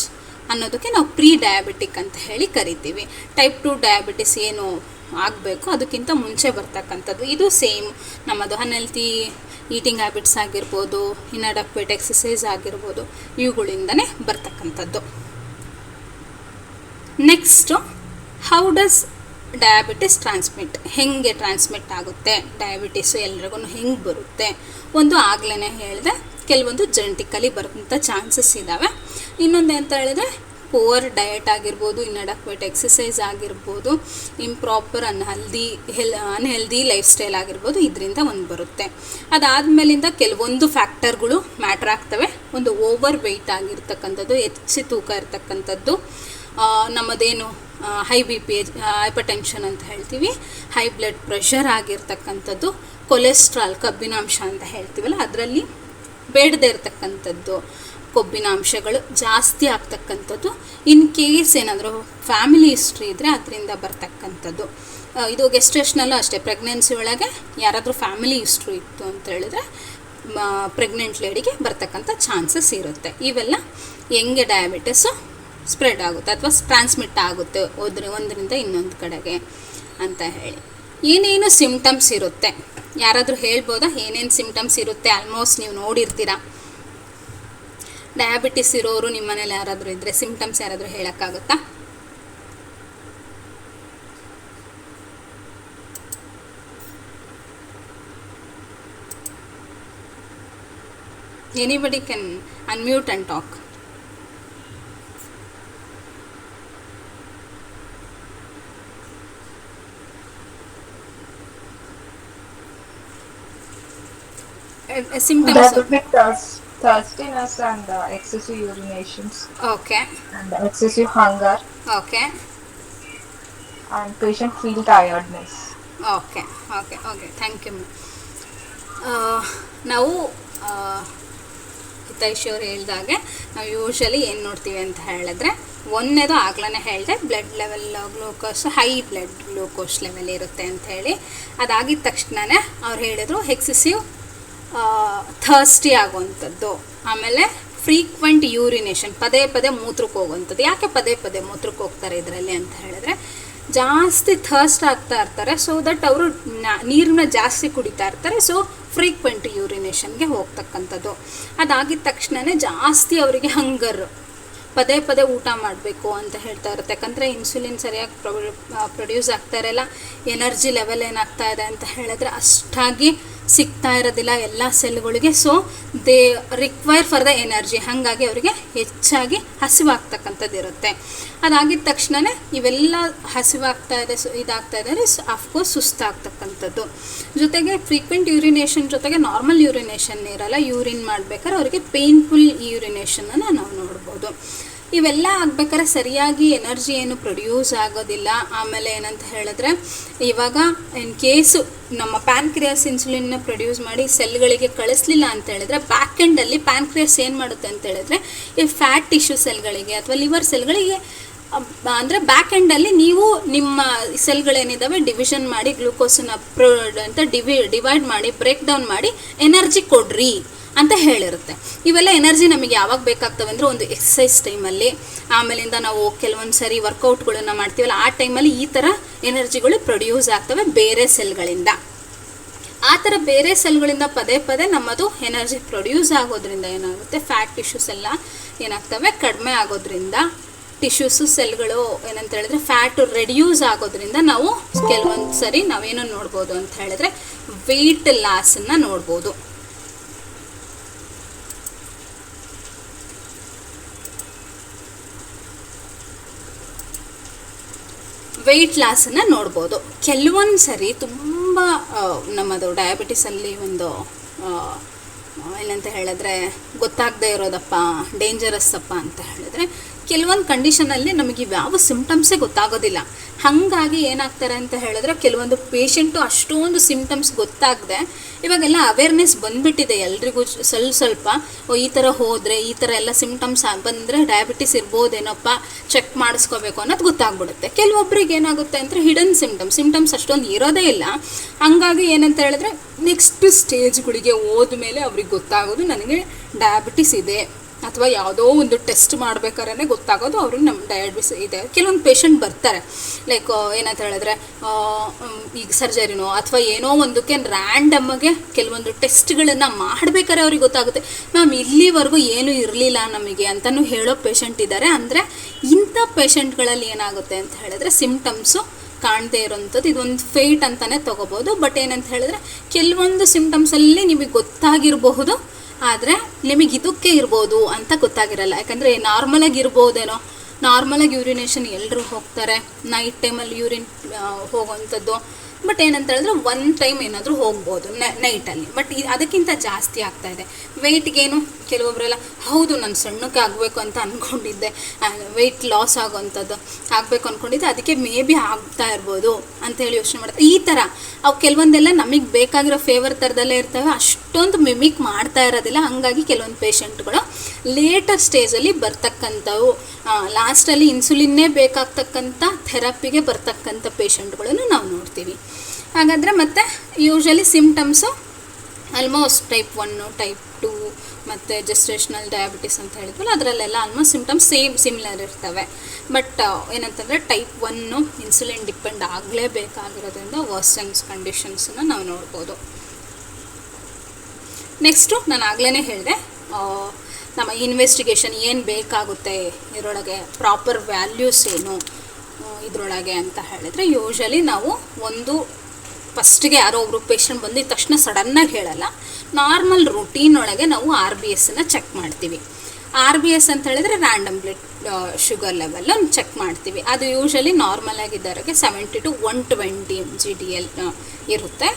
ಅನ್ನೋದಕ್ಕೆ ನಾವು ಪ್ರೀ ಡಯಾಬಿಟಿಕ್ ಅಂತ ಹೇಳಿ ಕರಿತೀವಿ. ಟೈಪ್ 2 ಡಯಾಬಿಟಿಸ್ ಏನು ಆಗಬೇಕು ಅದಕ್ಕಿಂತ ಮುಂಚೆ ಬರ್ತಕ್ಕಂಥದ್ದು. ಇದು ಸೇಮ್ ನಮ್ಮದು ಅನ್ಹೆಲ್ತಿ ಈಟಿಂಗ್ ಹ್ಯಾಬಿಟ್ಸ್ ಆಗಿರ್ಬೋದು, ಇನ್ಅಡಕ್ವೇಟ್ ಎಕ್ಸಸೈಸ್ ಆಗಿರ್ಬೋದು, ಇವುಗಳಿಂದನೇ ಬರ್ತಕ್ಕಂಥದ್ದು. Next, how does diabetes transmit, ಹೆಂಗೆ ಟ್ರಾನ್ಸ್ಮಿಟ್ ಆಗುತ್ತೆ ಡಯಾಬಿಟಿಸು, ಎಲ್ರಿಗೂ ಹೆಂಗೆ ಬರುತ್ತೆ? ಒಂದು ಆಗಲೇ ಹೇಳಿದೆ, ಕೆಲವೊಂದು ಜೆನೆಟಿಕಲಿ ಬರೋಂಥ ಚಾನ್ಸಸ್ ಇದ್ದಾವೆ. ಇನ್ನೊಂದು ಅಂತ ಹೇಳಿದ್ರೆ ಪುವರ್ ಡಯಟ್ ಆಗಿರ್ಬೋದು, ಇನ್ಅಡಕ್ವೇಟ್ ಎಕ್ಸಸೈಸ್ ಆಗಿರ್ಬೋದು, ಇಂಪ್ರಾಪರ್ ಅನ್ಹೆಲ್ದಿ ಲೈಫ್ ಸ್ಟೈಲ್ ಆಗಿರ್ಬೋದು, ಇದರಿಂದ ಒಂದು ಬರುತ್ತೆ. ಅದಾದಮೇಲಿಂದ ಕೆಲವೊಂದು ಫ್ಯಾಕ್ಟರ್ಗಳು ಮ್ಯಾಟ್ರ್ ಆಗ್ತವೆ. ಒಂದು ಓವರ್ ವೆಯ್ಟ್ ಆಗಿರ್ತಕ್ಕಂಥದ್ದು, ಹೆಚ್ಚು ತೂಕ ಇರ್ತಕ್ಕಂಥದ್ದು, ನಮ್ಮದೇನು high B P, hypertension ಅಂತ ಹೇಳ್ತೀವಿ, ಹೈ ಬ್ಲಡ್ ಪ್ರೆಷರ್ ಆಗಿರ್ತಕ್ಕಂಥದ್ದು, ಕೊಲೆಸ್ಟ್ರಾಲ್ ಕಬ್ಬಿನಾಂಶ ಅಂತ ಹೇಳ್ತೀವಲ್ಲ ಅದರಲ್ಲಿ ಬೇಡದೇ ಇರತಕ್ಕಂಥದ್ದು, ಕೊಬ್ಬಿನ ಅಂಶಗಳು ಜಾಸ್ತಿ ಆಗ್ತಕ್ಕಂಥದ್ದು, ಇನ್ ಕೇಸ್ ಏನಾದರೂ ಫ್ಯಾಮಿಲಿ ಹಿಸ್ಟ್ರಿ ಇದ್ದರೆ ಅದರಿಂದ ಬರ್ತಕ್ಕಂಥದ್ದು. ಇದು ಗೆಸ್ಟೇಷನಲ್ಲೂ ಅಷ್ಟೇ, ಪ್ರೆಗ್ನೆನ್ಸಿ ಒಳಗೆ ಯಾರಾದರೂ ಫ್ಯಾಮಿಲಿ ಹಿಸ್ಟ್ರಿ ಇತ್ತು ಅಂತ ಹೇಳಿದ್ರೆ ಪ್ರೆಗ್ನೆಂಟ್ ಲೇಡಿಗೆ ಬರ್ತಕ್ಕಂಥ ಚಾನ್ಸಸ್ ಇರುತ್ತೆ. ಇವೆಲ್ಲ ಹೆಂಗೆ ಡಯಾಬಿಟಿಸು ಸ್ಪ್ರೆಡ್ ಆಗುತ್ತೆ ಅಥವಾ ಟ್ರಾನ್ಸ್ಮಿಟ್ ಆಗುತ್ತೆ ಒಂದರಿಂದ ಇನ್ನೊಂದು ಕಡೆಗೆ ಅಂತ ಹೇಳಿ. ಏನೇನು ಸಿಮ್ಟಮ್ಸ್ ಇರುತ್ತೆ, ಯಾರಾದರೂ ಹೇಳ್ಬೋದಾ ಏನೇನು ಸಿಮ್ಟಮ್ಸ್ ಇರುತ್ತೆ? ಆಲ್ಮೋಸ್ಟ್ ನೀವು ನೋಡಿರ್ತೀರ. ಡಯಾಬಿಟಿಸ್ ಇರೋರು ನಿಮ್ಮ ಮನೇಲಿ ಯಾರಾದರೂ ಇದ್ದರೆ ಸಿಮ್ಟಮ್ಸ್ ಯಾರಾದರೂ ಹೇಳೋಕ್ಕಾಗುತ್ತಾ? Anybody can unmute and talk. Symptoms. That would be thirstiness and excessive urinations. Okay. And excessive hunger. Okay. And patient feel tiredness. Okay. Thank you. ನಾವು ಹಿತೈಷಿಯವ್ರು ಹೇಳಿದಾಗೆ ನಾವು ಯೂಶಲಿ ಏನು ನೋಡ್ತೀವಿ ಅಂತ ಹೇಳಿದ್ರೆ, ಒಂದನೇದು ಆಗ್ಲೇ ಹೇಳಿದೆ, blood level glucose, high blood glucose level ಇರುತ್ತೆ ಅಂತ ಹೇಳಿ. ಅದಾಗಿದ್ದ ತಕ್ಷಣವೇ ಅವ್ರು ಹೇಳಿದರು ಎಕ್ಸೆಸಿವ್ ಥರ್ಸ್ಟಿ ಆಗುವಂಥದ್ದು, ಆಮೇಲೆ ಫ್ರೀಕ್ವೆಂಟ್ ಯೂರಿನೇಷನ್, ಪದೇ ಪದೇ ಮೂತ್ರಕ್ಕೆ ಹೋಗುವಂಥದ್ದು. ಯಾಕೆ ಪದೇ ಪದೇ ಮೂತ್ರಕ್ಕೆ ಹೋಗ್ತಾರೆ ಇದರಲ್ಲಿ ಅಂತ ಹೇಳಿದ್ರೆ, ಜಾಸ್ತಿ ಥರ್ಸ್ಟ್ ಆಗ್ತಾ ಇರ್ತಾರೆ, ಸೊ ದಟ್ ಅವರು ನೀರನ್ನ ಜಾಸ್ತಿ ಕುಡಿತಾ ಇರ್ತಾರೆ, ಸೊ ಫ್ರೀಕ್ವೆಂಟ್ ಯೂರಿನೇಷನ್ಗೆ ಹೋಗ್ತಕ್ಕಂಥದ್ದು. ಅದಾಗಿದ್ದ ತಕ್ಷಣವೇ ಜಾಸ್ತಿ ಅವರಿಗೆ ಹಂಗರ್, ಪದೇ ಪದೇ ಊಟ ಮಾಡಬೇಕು ಅಂತ ಹೇಳ್ತಾ ಇರುತ್ತೆ. ಯಾಕಂದರೆ ಇನ್ಸುಲಿನ್ ಸರಿಯಾಗಿ ಪ್ರೊಡ್ಯೂಸ್ ಆಗ್ತಾ ಇರಲ್ಲ, ಎನರ್ಜಿ ಲೆವೆಲ್ ಏನಾಗ್ತಾ ಇದೆ ಅಂತ ಹೇಳಿದ್ರೆ ಅಷ್ಟಾಗಿ ಸಿಗ್ತಾ ಇರೋದಿಲ್ಲ ಎಲ್ಲ ಸೆಲ್ಗಳಿಗೆ, so they require for the energy, ಹಾಗಾಗಿ ಅವರಿಗೆ ಹೆಚ್ಚಾಗಿ ಹಸಿವಾಗ್ತಕ್ಕಂಥದ್ದು ಇರುತ್ತೆ. ಅದಾಗಿದ್ದ ತಕ್ಷಣವೇ ಇವೆಲ್ಲ ಹಸಿವಾಗ್ತಾ ಇದೆ, ಇದಾಗ್ತಾ ಇದ್ದಾರೆ, ಅಫ್ಕೋರ್ಸ್ ಸುಸ್ತಾಗ್ತಕ್ಕಂಥದ್ದು. ಜೊತೆಗೆ ಫ್ರೀಕ್ವೆಂಟ್ ಯೂರಿನೇಷನ್ ಜೊತೆಗೆ ನಾರ್ಮಲ್ ಯೂರಿನೇಷನ್ ಇರಲ್ಲ, ಯೂರಿನ್ ಮಾಡಬೇಕಾದ್ರೆ ಅವರಿಗೆ ಪೇನ್ಫುಲ್ ಯೂರಿನೇಷನನ್ನು ನಾವು ನೋಡ್ಬೋದು. ಇವೆಲ್ಲ ಆಗ್ಬೇಕಾದ್ರೆ ಸರಿಯಾಗಿ ಎನರ್ಜಿ ಏನು ಪ್ರೊಡ್ಯೂಸ್ ಆಗೋದಿಲ್ಲ. ಆಮೇಲೆ ಏನಂತ ಹೇಳಿದ್ರೆ, ಇವಾಗ ಇನ್ ಕೇಸು ನಮ್ಮ ಪ್ಯಾನ್ಕ್ರಿಯಾಸ್ ಇನ್ಸುಲಿನ್ನ ಪ್ರೊಡ್ಯೂಸ್ ಮಾಡಿ ಸೆಲ್ಗಳಿಗೆ ಕಳಿಸ್ಲಿಲ್ಲ ಅಂತ ಹೇಳಿದ್ರೆ, ಬ್ಯಾಕ್ ಎಂಡಲ್ಲಿ ಪ್ಯಾನ್ಕ್ರಿಯಾಸ್ ಏನು ಮಾಡುತ್ತೆ ಅಂತ ಹೇಳಿದ್ರೆ, ಈ ಫ್ಯಾಟ್ ಟಿಶ್ಯೂ ಸೆಲ್ಗಳಿಗೆ ಅಥವಾ ಲಿವರ್ ಸೆಲ್ಗಳಿಗೆ, ಅಂದರೆ ಬ್ಯಾಕ್ ಎಂಡಲ್ಲಿ ನೀವು ನಿಮ್ಮ ಸೆಲ್ಗಳೇನಿದ್ದಾವೆ ಡಿವಿಷನ್ ಮಾಡಿ ಗ್ಲೂಕೋಸನ್ನ ಡಿವೈಡ್ ಮಾಡಿ ಬ್ರೇಕ್ ಡೌನ್ ಮಾಡಿ ಎನರ್ಜಿ ಕೊಡ್ರಿ ಅಂತ ಹೇಳಿರುತ್ತೆ. ಇವೆಲ್ಲ ಎನರ್ಜಿ ನಮಗೆ ಯಾವಾಗ ಬೇಕಾಗ್ತವೆ ಅಂದರೆ ಒಂದು ಎಕ್ಸಸೈಸ್ ಟೈಮಲ್ಲಿ, ಆಮೇಲಿಂದ ನಾವು ಕೆಲವೊಂದು ಸರಿ ವರ್ಕೌಟ್ಗಳನ್ನು ಮಾಡ್ತೀವಲ್ಲ ಆ ಟೈಮಲ್ಲಿ ಈ ಥರ ಎನರ್ಜಿಗಳು ಪ್ರೊಡ್ಯೂಸ್ ಆಗ್ತವೆ ಬೇರೆ ಸೆಲ್ಗಳಿಂದ. ಆ ಥರ ಬೇರೆ ಸೆಲ್ಗಳಿಂದ ಪದೇ ಪದೇ ನಮ್ಮದು ಎನರ್ಜಿ ಪ್ರೊಡ್ಯೂಸ್ ಆಗೋದ್ರಿಂದ ಏನಾಗುತ್ತೆ, ಫ್ಯಾಟ್ ಟಿಶ್ಯೂಸ್ ಎಲ್ಲ ಏನಾಗ್ತವೆ ಕಡಿಮೆ ಆಗೋದ್ರಿಂದ, ಟಿಶ್ಯೂಸು ಸೆಲ್ಗಳು ಏನಂತ ಹೇಳಿದ್ರೆ ಫ್ಯಾಟು ರೆಡ್ಯೂಸ್ ಆಗೋದ್ರಿಂದ ನಾವು ಕೆಲವೊಂದು ಸರಿ ನಾವೇನು ನೋಡ್ಬೋದು ಅಂತ ಹೇಳಿದ್ರೆ ವೆಯ್ಟ್ ಲಾಸನ್ನು ನೋಡ್ಬೋದು. ವೆಯ್ಟ್ ಲಾಸನ್ನು ನೋಡ್ಬೋದು. ಕೆಲವೊಂದು ಸರಿ ತುಂಬ ನಮ್ಮದು ಡಯಾಬಿಟಿಸಲ್ಲಿ ಒಂದು ಏನಂತ ಹೇಳಿದ್ರೆ ಗೊತ್ತಾಗದೇ ಇರೋದಪ್ಪ, ಡೇಂಜರಸ್ ಅಪ್ಪ ಅಂತ ಹೇಳಿದ್ರೆ, ಕೆಲವೊಂದು ಕಂಡೀಷನಲ್ಲಿ ನಮಗೆ ಯಾವ ಸಿಮ್ಟಮ್ಸೇ ಗೊತ್ತಾಗೋದಿಲ್ಲ. ಹಾಗಾಗಿ ಏನಾಗ್ತಾರೆ ಅಂತ ಹೇಳಿದ್ರೆ ಕೆಲವೊಂದು ಪೇಷಂಟು ಅಷ್ಟೊಂದು ಸಿಮ್ಟಮ್ಸ್ ಗೊತ್ತಾಗದೆ, ಇವಾಗೆಲ್ಲ ಅವೇರ್ನೆಸ್ ಬಂದುಬಿಟ್ಟಿದೆ ಎಲ್ರಿಗೂ ಸ್ವಲ್ಪ ಈ ಥರ ಹೋದರೆ ಈ ಥರ ಎಲ್ಲ ಸಿಮ್ಟಮ್ಸ್ ಬಂದರೆ ಡಯಾಬಿಟಿಸ್ ಇರ್ಬೋದೇನಪ್ಪ, ಚೆಕ್ ಮಾಡಿಸ್ಕೋಬೇಕು ಅನ್ನೋದು ಗೊತ್ತಾಗ್ಬಿಡುತ್ತೆ. ಕೆಲವೊಬ್ರಿಗೆ ಏನಾಗುತ್ತೆ ಅಂದರೆ ಹಿಡನ್ ಸಿಮ್ಟಮ್ಸ್ ಅಷ್ಟೊಂದು ಇರೋದೇ ಇಲ್ಲ. ಹಂಗಾಗಿ ಏನಂತ ಹೇಳಿದ್ರೆ ನೆಕ್ಸ್ಟ್ ಸ್ಟೇಜ್ಗಳಿಗೆ ಹೋದ್ಮೇಲೆ ಅವ್ರಿಗೆ ಗೊತ್ತಾಗೋದು ನನಗೆ ಡಯಾಬಿಟಿಸ್ ಇದೆ, ಅಥವಾ ಯಾವುದೋ ಒಂದು ಟೆಸ್ಟ್ ಮಾಡ್ಬೇಕಾದ್ರೆ ಗೊತ್ತಾಗೋದು ಅವ್ರಿಗೆ ನಮ್ಮ ಡಯಾಬಿಟಿಸ್ ಇದೆ. ಕೆಲವೊಂದು ಪೇಷಂಟ್ ಬರ್ತಾರೆ ಲೈಕ್ ಏನಂತ ಹೇಳಿದ್ರೆ ಈಗ ಸರ್ಜರಿನೋ ಅಥವಾ ಏನೋ ಒಂದಕ್ಕೆ ರ್ಯಾಂಡಮ್ಗೆ ಕೆಲವೊಂದು ಟೆಸ್ಟ್ಗಳನ್ನು ಮಾಡಬೇಕಾದ್ರೆ ಅವ್ರಿಗೆ ಗೊತ್ತಾಗುತ್ತೆ, ಮ್ಯಾಮ್ ಇಲ್ಲಿವರೆಗೂ ಏನೂ ಇರಲಿಲ್ಲ ನಮಗೆ ಅಂತಲೂ ಹೇಳೋ ಪೇಷಂಟ್ ಇದ್ದಾರೆ. ಅಂದರೆ ಇಂಥ ಪೇಷಂಟ್ಗಳಲ್ಲಿ ಏನಾಗುತ್ತೆ ಅಂತ ಹೇಳಿದ್ರೆ ಸಿಮ್ಟಮ್ಸು ಕಾಣದೇ ಇರೋಂಥದ್ದು ಇದೊಂದು ಫೇಟ್ ಅಂತಲೇ ತೊಗೋಬೋದು. ಬಟ್ ಏನಂತ ಹೇಳಿದ್ರೆ ಕೆಲವೊಂದು ಸಿಮ್ಟಮ್ಸಲ್ಲಿ ನಿಮಗೆ ಗೊತ್ತಾಗಿರಬಹುದು, ಆದರೆ ನಿಮಗೆ ಇದಕ್ಕೆ ಇರ್ಬೋದು ಅಂತ ಗೊತ್ತಾಗಿರಲ್ಲ. ಯಾಕಂದರೆ ನಾರ್ಮಲಾಗಿ ಇರ್ಬೋದೇನೋ, ನಾರ್ಮಲಾಗಿ ಯೂರಿನೇಷನ್ ಎಲ್ಲರೂ ಹೋಗ್ತಾರೆ, ನೈಟ್ ಟೈಮಲ್ಲಿ ಯೂರಿನ್ ಹೋಗೋವಂಥದ್ದು. ಬಟ್ ಏನಂತ ಹೇಳಿದ್ರೆ ಒನ್ ಟೈಮ್ ಏನಾದರೂ ಹೋಗ್ಬೋದು ನೈಟಲ್ಲಿ. ಬಟ್ ಅದಕ್ಕಿಂತ ಜಾಸ್ತಿ ಆಗ್ತಾಯಿದೆ. ವೆಯ್ಟ್ಗೇನು ಕೆಲವೊಬ್ಬರೆಲ್ಲ ಹೌದು ನಾನು ಸಣ್ಣಕ್ಕೆ ಆಗಬೇಕು ಅಂತ ಅಂದ್ಕೊಂಡಿದ್ದೆ, ವೆಯ್ಟ್ ಲಾಸ್ ಆಗೋವಂಥದ್ದು ಆಗಬೇಕು ಅಂದ್ಕೊಂಡಿದ್ದೆ, ಅದಕ್ಕೆ ಮೇ ಬಿ ಆಗ್ತಾ ಇರ್ಬೋದು ಅಂತೇಳಿ ಯೋಚನೆ ಮಾಡ್ತಾರೆ. ಈ ಥರ ಅವು ಕೆಲವೊಂದೆಲ್ಲ ನಮಗೆ ಬೇಕಾಗಿರೋ ಫೇವರ್ ಥರದಲ್ಲೇ ಇರ್ತವೆ, ಅಷ್ಟೊಂದು ಮಿಮಿಕ್ ಮಾಡ್ತಾ ಇರೋದಿಲ್ಲ. ಹಾಗಾಗಿ ಕೆಲವೊಂದು ಪೇಷಂಟ್ಗಳು ಲೇಟರ್ ಸ್ಟೇಜಲ್ಲಿ ಬರ್ತಕ್ಕಂಥವು, ಲಾಸ್ಟಲ್ಲಿ ಇನ್ಸುಲಿನ್ನೇ ಬೇಕಾಗ್ತಕ್ಕಂಥ ಥೆರಪಿಗೆ ಬರ್ತಕ್ಕಂಥ ಪೇಷಂಟ್ಗಳನ್ನು ನಾವು ನೋಡ್ತೀವಿ. ಹಾಗಾದರೆ ಮತ್ತು usually symptoms almost type 1, type 2 ಮತ್ತು ಜೆಸ್ಟೇಷನಲ್ ಡಯಾಬಿಟಿಸ್ ಅಂತ ಹೇಳಿದ್ವಲ್ಲ ಅದರಲ್ಲೆಲ್ಲ ಆಲ್ಮೋಸ್ಟ್ ಸಿಮ್ಟಮ್ಸ್ ಸಿಮಿಲರ್ ಇರ್ತವೆ. ಬಟ್ ಏನಂತಂದರೆ ಟೈಪ್ 1 ಇನ್ಸುಲಿನ್ ಡಿಪೆಂಡ್ ಆಗಲೇಬೇಕಾಗಿರೋದ್ರಿಂದ ವರ್ಸನ್ಸ್ ಕಂಡೀಷನ್ಸನ್ನು ನಾವು ನೋಡ್ಬೋದು. ನೆಕ್ಸ್ಟು ನಾನು ಆಗಲೇ ಹೇಳಿದೆ ನಮ್ಮ ಇನ್ವೆಸ್ಟಿಗೇಷನ್ ಏನು ಬೇಕಾಗುತ್ತೆ ಇದರೊಳಗೆ, ಪ್ರಾಪರ್ ವ್ಯಾಲ್ಯೂಸ್ ಏನು ಇದರೊಳಗೆ ಅಂತ ಹೇಳಿದ್ರೆ ಯೂಶ್ವಲಿ ನಾವು ಒಂದು ಫಸ್ಟಿಗೆ ಯಾರೋ ಒಬ್ಬರು ಪೇಷಂಟ್ ಬಂದಿದ ತಕ್ಷಣ ಸಡನ್ನಾಗಿ ಹೇಳಲ್ಲ, ನಾರ್ಮಲ್ ರೂಟೀನ್ ಒಳಗೆ ನಾವು RBS ಚೆಕ್ ಮಾಡ್ತೀವಿ. RBS ಅಂತ ಹೇಳಿದ್ರೆ random blood sugar level check ಮಾಡ್ತೀವಿ. ಅದು ಯೂಶ್ವಲಿ ನಾರ್ಮಲ್ ಆಗಿದ್ದವರಿಗೆ 70 to 120 mg/dl ಇರುತ್ತೆ.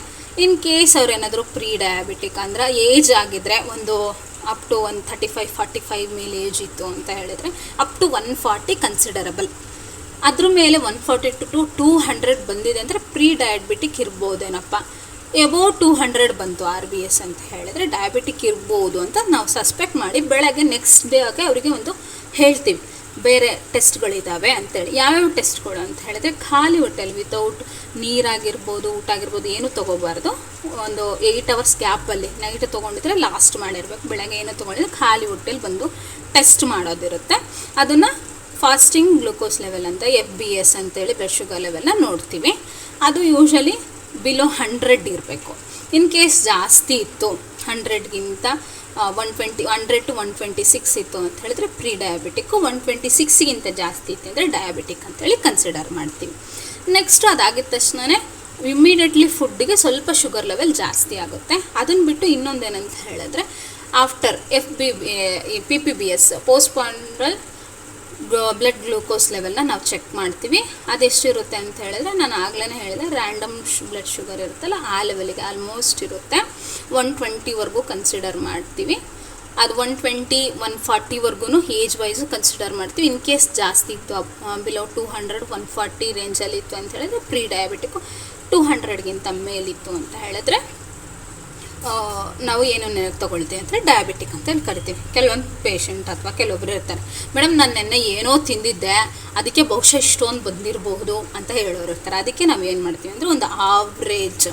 ಇನ್ ಕೇಸ್ ಅವ್ರು ಏನಾದರೂ ಪ್ರೀ ಡಯಾಬಿಟಿಕ್ ಅಂದರೆ ಏಜ್ ಆಗಿದ್ದರೆ ಒಂದು ಅಪ್ ಟು 135-45 ಮೇಲೆ ಏಜ್ ಇತ್ತು ಅಂತ ಹೇಳಿದರೆ ಅಪ್ ಟು 140 ಕನ್ಸಿಡರಬಲ್. ಅದ್ರ ಮೇಲೆ 140 to 200 ಬಂದಿದೆ ಅಂದರೆ ಪ್ರೀ ಡಯಾಬಿಟಿಕ್ ಇರ್ಬೋದೇನಪ್ಪ. ಎಬೋ 200 ಬಂತು RBS ಅಂತ ಹೇಳಿದ್ರೆ ಡಯಾಬಿಟಿಕ್ ಇರ್ಬೋದು ಅಂತ ನಾವು ಸಸ್ಪೆಕ್ಟ್ ಮಾಡಿ ಬೆಳಗ್ಗೆ ನೆಕ್ಸ್ಟ್ ಡೇಗೆ ಅವರಿಗೆ ಒಂದು ಹೇಳ್ತೀವಿ ಬೇರೆ ಟೆಸ್ಟ್ಗಳಿದ್ದಾವೆ ಅಂತೇಳಿ. ಯಾವ್ಯಾವ ಟೆಸ್ಟ್ಗಳು ಅಂತ ಹೇಳಿದ್ರೆ ಖಾಲಿ ಹೊಟ್ಟೆಲಿ ವಿತೌಟ್ ನೀರಾಗಿರ್ಬೋದು, ಊಟ ಆಗಿರ್ಬೋದು ಏನೂ ತೊಗೋಬಾರ್ದು. ಒಂದು 8 hours ಗ್ಯಾಪಲ್ಲಿ ನೈಟ್ ತೊಗೊಂಡಿದ್ರೆ ಲಾಸ್ಟ್ ಮಾಡಿರ್ಬೇಕು, ಬೆಳಗ್ಗೆ ಏನೋ ತೊಗೊಂಡಿದ್ರೆ ಖಾಲಿ ಹೊಟ್ಟೆಲಿ ಬಂದು ಟೆಸ್ಟ್ ಮಾಡೋದಿರುತ್ತೆ. ಅದನ್ನು ಫಾಸ್ಟಿಂಗ್ ಗ್ಲೂಕೋಸ್ ಲೆವೆಲ್ ಅಂತ FBS ಅಂತೇಳಿ ಬ್ಲಡ್ ಶುಗರ್ ಲೆವೆಲ್ನ ನೋಡ್ತೀವಿ. ಅದು ಯೂಶ್ವಲಿ ಬಿಲೋ 100 ಇರಬೇಕು. ಇನ್ ಕೇಸ್ ಜಾಸ್ತಿ ಇತ್ತು 100ಗಿಂತ 100 to 126 ಇತ್ತು ಅಂತ ಹೇಳಿದ್ರೆ ಪ್ರೀ ಡಯಾಬಿಟಿಕ್ಕು, 126ಗಿಂತ ಜಾಸ್ತಿ ಇತ್ತು ಅಂದರೆ ಡಯಾಬಿಟಿಕ್ ಅಂತೇಳಿ ಕನ್ಸಿಡರ್ ಮಾಡ್ತೀವಿ. ನೆಕ್ಸ್ಟು ಅದಾಗಿದ ತಕ್ಷಣವೇ ಇಮ್ಮಿಡಿಯೇಟ್ಲಿ ಫುಡ್ಡಿಗೆ ಸ್ವಲ್ಪ ಶುಗರ್ ಲೆವೆಲ್ ಜಾಸ್ತಿ ಆಗುತ್ತೆ. ಅದನ್ನು ಬಿಟ್ಟು ಇನ್ನೊಂದೇನಂತ ಹೇಳಿದ್ರೆ ಆಫ್ಟರ್ PPBS ಪೋಸ್ಟ್ಪಾಂಡ್ರಲ್ ಬ್ಲಡ್ ಗ್ಲೂಕೋಸ್ ಲೆವೆಲ್ನ ನಾವು ಚೆಕ್ ಮಾಡ್ತೀವಿ. ಅದೆಷ್ಟಿರುತ್ತೆ ಅಂತ ಹೇಳಿದ್ರೆ ನಾನು ಆಗಲೇ ಹೇಳಿದೆ ರ್ಯಾಂಡಮ್ ಬ್ಲಡ್ ಶುಗರ್ ಇರುತ್ತಲ್ಲ ಆ ಲೆವೆಲಿಗೆ ಆಲ್ಮೋಸ್ಟ್ ಇರುತ್ತೆ. 120ವರೆಗೂ ಕನ್ಸಿಡರ್ ಮಾಡ್ತೀವಿ. ಅದು 120-140ವರೆಗೂ ಏಜ್ ವೈಸು ಕನ್ಸಿಡರ್ ಮಾಡ್ತೀವಿ. ಇನ್ ಕೇಸ್ ಜಾಸ್ತಿ ಇತ್ತು ಬಿಲೋ 200-140 ರೇಂಜಲ್ಲಿ ಇತ್ತು ಅಂತ ಹೇಳಿದ್ರೆ ಪ್ರೀ ಡಯಾಬಿಟಿಕ್ಕು, 200ಗಿಂತ ಮೇಲಿತ್ತು ಅಂತ ಹೇಳಿದ್ರೆ ನಾವು ಏನು ನೆನಪು ತೊಗೊಳ್ತೀವಿ ಅಂದರೆ ಡಯಾಬಿಟಿಕ್ ಅಂತ ಹೇಳಿ ಕರಿತೀವಿ. ಕೆಲವೊಂದು ಪೇಷಂಟ್ ಅಥವಾ ಕೆಲವೊಬ್ಬರು ಇರ್ತಾರೆ, ಮೇಡಮ್ ನಾನು ನೆನ್ನೆ ಏನೋ ತಿಂದಿದ್ದೆ ಅದಕ್ಕೆ ಬಹುಶಃ ಇಷ್ಟೊಂದು ಬಂದಿರಬಹುದು ಅಂತ ಹೇಳೋರು ಇರ್ತಾರೆ. ಅದಕ್ಕೆ ನಾವು ಏನು ಮಾಡ್ತೀವಿ ಅಂದರೆ ಒಂದು ಆವ್ರೇಜ್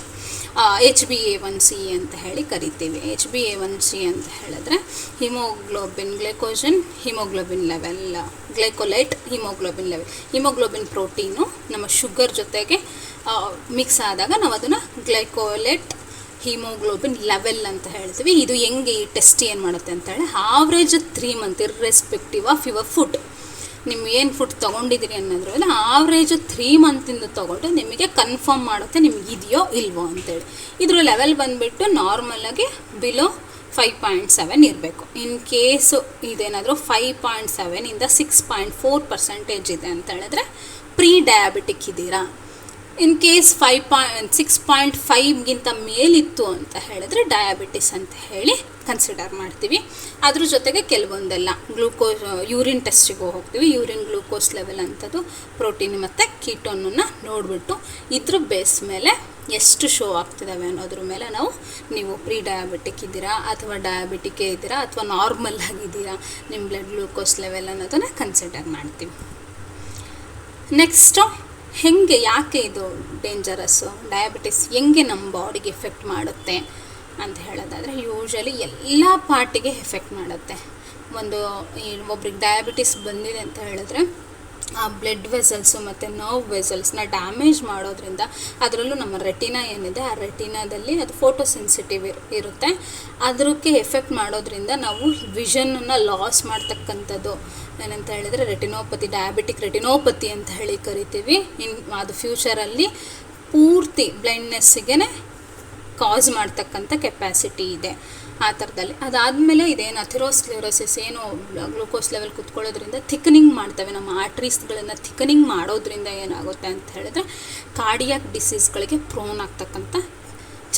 HbA1c ಅಂತ ಹೇಳಿ ಕರಿತೀವಿ. HbA1c ಅಂತ ಹೇಳಿದ್ರೆ haemoglobin glycogen haemoglobin level, glycolate haemoglobin level. Haemoglobin protein ನಮ್ಮ ಶುಗರ್ ಜೊತೆಗೆ ಮಿಕ್ಸ್ ಆದಾಗ ನಾವು ಅದನ್ನು ಗ್ಲೈಕೋಲೈಟ್ ಹಿಮೋಗ್ಲೋಬಿನ್ ಲೆವೆಲ್ ಅಂತ ಹೇಳ್ತೀವಿ. ಇದು ಹೆಂಗೆ ಈ ಟೆಸ್ಟ್ ಏನು ಮಾಡುತ್ತೆ ಅಂತ ಹೇಳಿ average 3 months irrespective of your food, ನೀವು ಏನು ಫುಡ್ ತೊಗೊಂಡಿದ್ದೀರಿ ಅನ್ನೋದ್ರಲ್ಲಿ ಆವ್ರೇಜು 3 months ತೊಗೊಂಡು ನಿಮಗೆ ಕನ್ಫರ್ಮ್ ಮಾಡುತ್ತೆ ನಿಮ್ಗೆ ಇದೆಯೋ ಇಲ್ವೋ ಅಂತೇಳಿ. ಇದ್ರ ಲೆವೆಲ್ ಬಂದುಬಿಟ್ಟು ನಾರ್ಮಲಾಗಿ ಬಿಲೋ 5.7 ಇರಬೇಕು. ಇನ್ ಕೇಸು ಇದೇನಾದರೂ 5.7 ಇಂದ 6.4% ಇದೆ ಅಂತ ಹೇಳಿದ್ರೆ ಪ್ರೀ ಡಯಾಬಿಟಿಕ್ ಇದ್ದೀರಾ. ಇನ್ ಕೇಸ್ 6.5ಗಿಂತ ಮೇಲಿತ್ತು ಅಂತ ಹೇಳಿದ್ರೆ ಡಯಾಬಿಟಿಸ್ ಅಂತ ಹೇಳಿ ಕನ್ಸಿಡರ್ ಮಾಡ್ತೀವಿ. ಅದ್ರ ಜೊತೆಗೆ ಕೆಲವೊಂದೆಲ್ಲ ಗ್ಲೂಕೋಸ್ ಯೂರಿನ್ ಟೆಸ್ಟಿಗೆ ಹೋಗ್ತೀವಿ. ಯೂರಿನ್ ಗ್ಲೂಕೋಸ್ ಲೆವೆಲ್ ಅಂಥದ್ದು, ಪ್ರೋಟೀನ್ ಮತ್ತು ಕೀಟೋನನ್ನು ನೋಡಿಬಿಟ್ಟು ಇದ್ರ ಬೇಸ್ ಮೇಲೆ ಎಷ್ಟು ಶೋ ಆಗ್ತಿದ್ದಾವೆ ಅನ್ನೋದ್ರ ಮೇಲೆ ನೀವು ಪ್ರೀ ಡಯಾಬಿಟಿಕ್ ಇದ್ದೀರಾ ಅಥವಾ ಡಯಾಬಿಟಿಕೇ ಇದ್ದೀರಾ ಅಥವಾ ನಾರ್ಮಲ್ ಆಗಿದ್ದೀರಾ, ನಿಮ್ಮ ಬ್ಲಡ್ ಗ್ಲೂಕೋಸ್ ಲೆವೆಲ್ ಅನ್ನೋದನ್ನು ಕನ್ಸಿಡರ್ ಮಾಡ್ತೀವಿ. ನೆಕ್ಸ್ಟು ಯಾಕೆ ಇದು ಡೇಂಜರಸ್ಸು, ಡಯಾಬಿಟಿಸ್ ಹೆಂಗೆ ನಮ್ಮ ಬಾಡಿಗೆ ಎಫೆಕ್ಟ್ ಮಾಡುತ್ತೆ ಅಂತ ಹೇಳೋದಾದರೆ, ಯೂಶಲಿ ಎಲ್ಲ ಪಾರ್ಟಿಗೆ ಎಫೆಕ್ಟ್ ಮಾಡುತ್ತೆ. ಒಬ್ರಿಗೆ ಡಯಾಬಿಟಿಸ್ ಬಂದಿದೆ ಅಂತ ಹೇಳಿದ್ರೆ ಆ ಬ್ಲಡ್ ವೆಸಲ್ಸು ಮತ್ತು ನರ್ವ್ ವೆಸಲ್ಸ್ನ ಡ್ಯಾಮೇಜ್ ಮಾಡೋದ್ರಿಂದ, ಅದರಲ್ಲೂ ನಮ್ಮ ರೆಟಿನಾ ಏನಿದೆ ಆ ರೆಟಿನಾದಲ್ಲಿ ಅದು ಫೋಟೋ ಸೆನ್ಸಿಟಿವ್ ಇರುತ್ತೆ. ಅದಕ್ಕೆ ಎಫೆಕ್ಟ್ ಮಾಡೋದ್ರಿಂದ ನಾವು ವಿಷನನ್ನು ಲಾಸ್ ಮಾಡ್ತಕ್ಕಂಥದ್ದು ಏನಂತ ಹೇಳಿದರೆ ರೆಟಿನೋಪತಿ, ಡಯಾಬಿಟಿಕ್ ರೆಟಿನೋಪತಿ ಅಂತ ಹೇಳಿ ಕರಿತೀವಿ. ಅದು ಫ್ಯೂಚರಲ್ಲಿ ಪೂರ್ತಿ ಬ್ಲೈಂಡ್ನೆಸ್ಸಿಗೆ ಕಾಸ್ ಮಾಡ್ತಕ್ಕಂಥ ಕೆಪ್ಯಾಸಿಟಿ ಇದೆ ಆ ಥರದಲ್ಲಿ. ಅದಾದಮೇಲೆ ಇದೇನು ಅಥೆರೋಸ್ಕ್ಲೆರೋಸಿಸ್ ಏನು ಗ್ಲೂಕೋಸ್ ಲೆವೆಲ್ ಕುತ್ಕೊಳ್ಳೋದ್ರಿಂದ ಥಿಕ್ಕನಿಂಗ್ ಮಾಡ್ತವೆ, ನಮ್ಮ ಆರ್ಟ್ರೀಸ್ಗಳನ್ನು ಥಿಕ್ಕನಿಂಗ್ ಮಾಡೋದ್ರಿಂದ ಏನಾಗುತ್ತೆ ಅಂತ ಹೇಳಿದ್ರೆ ಕಾರ್ಡಿಯಾಕ್ ಡಿಸೀಸ್ಗಳಿಗೆ ಪ್ರೋನ್ ಆಗ್ತಕ್ಕಂಥ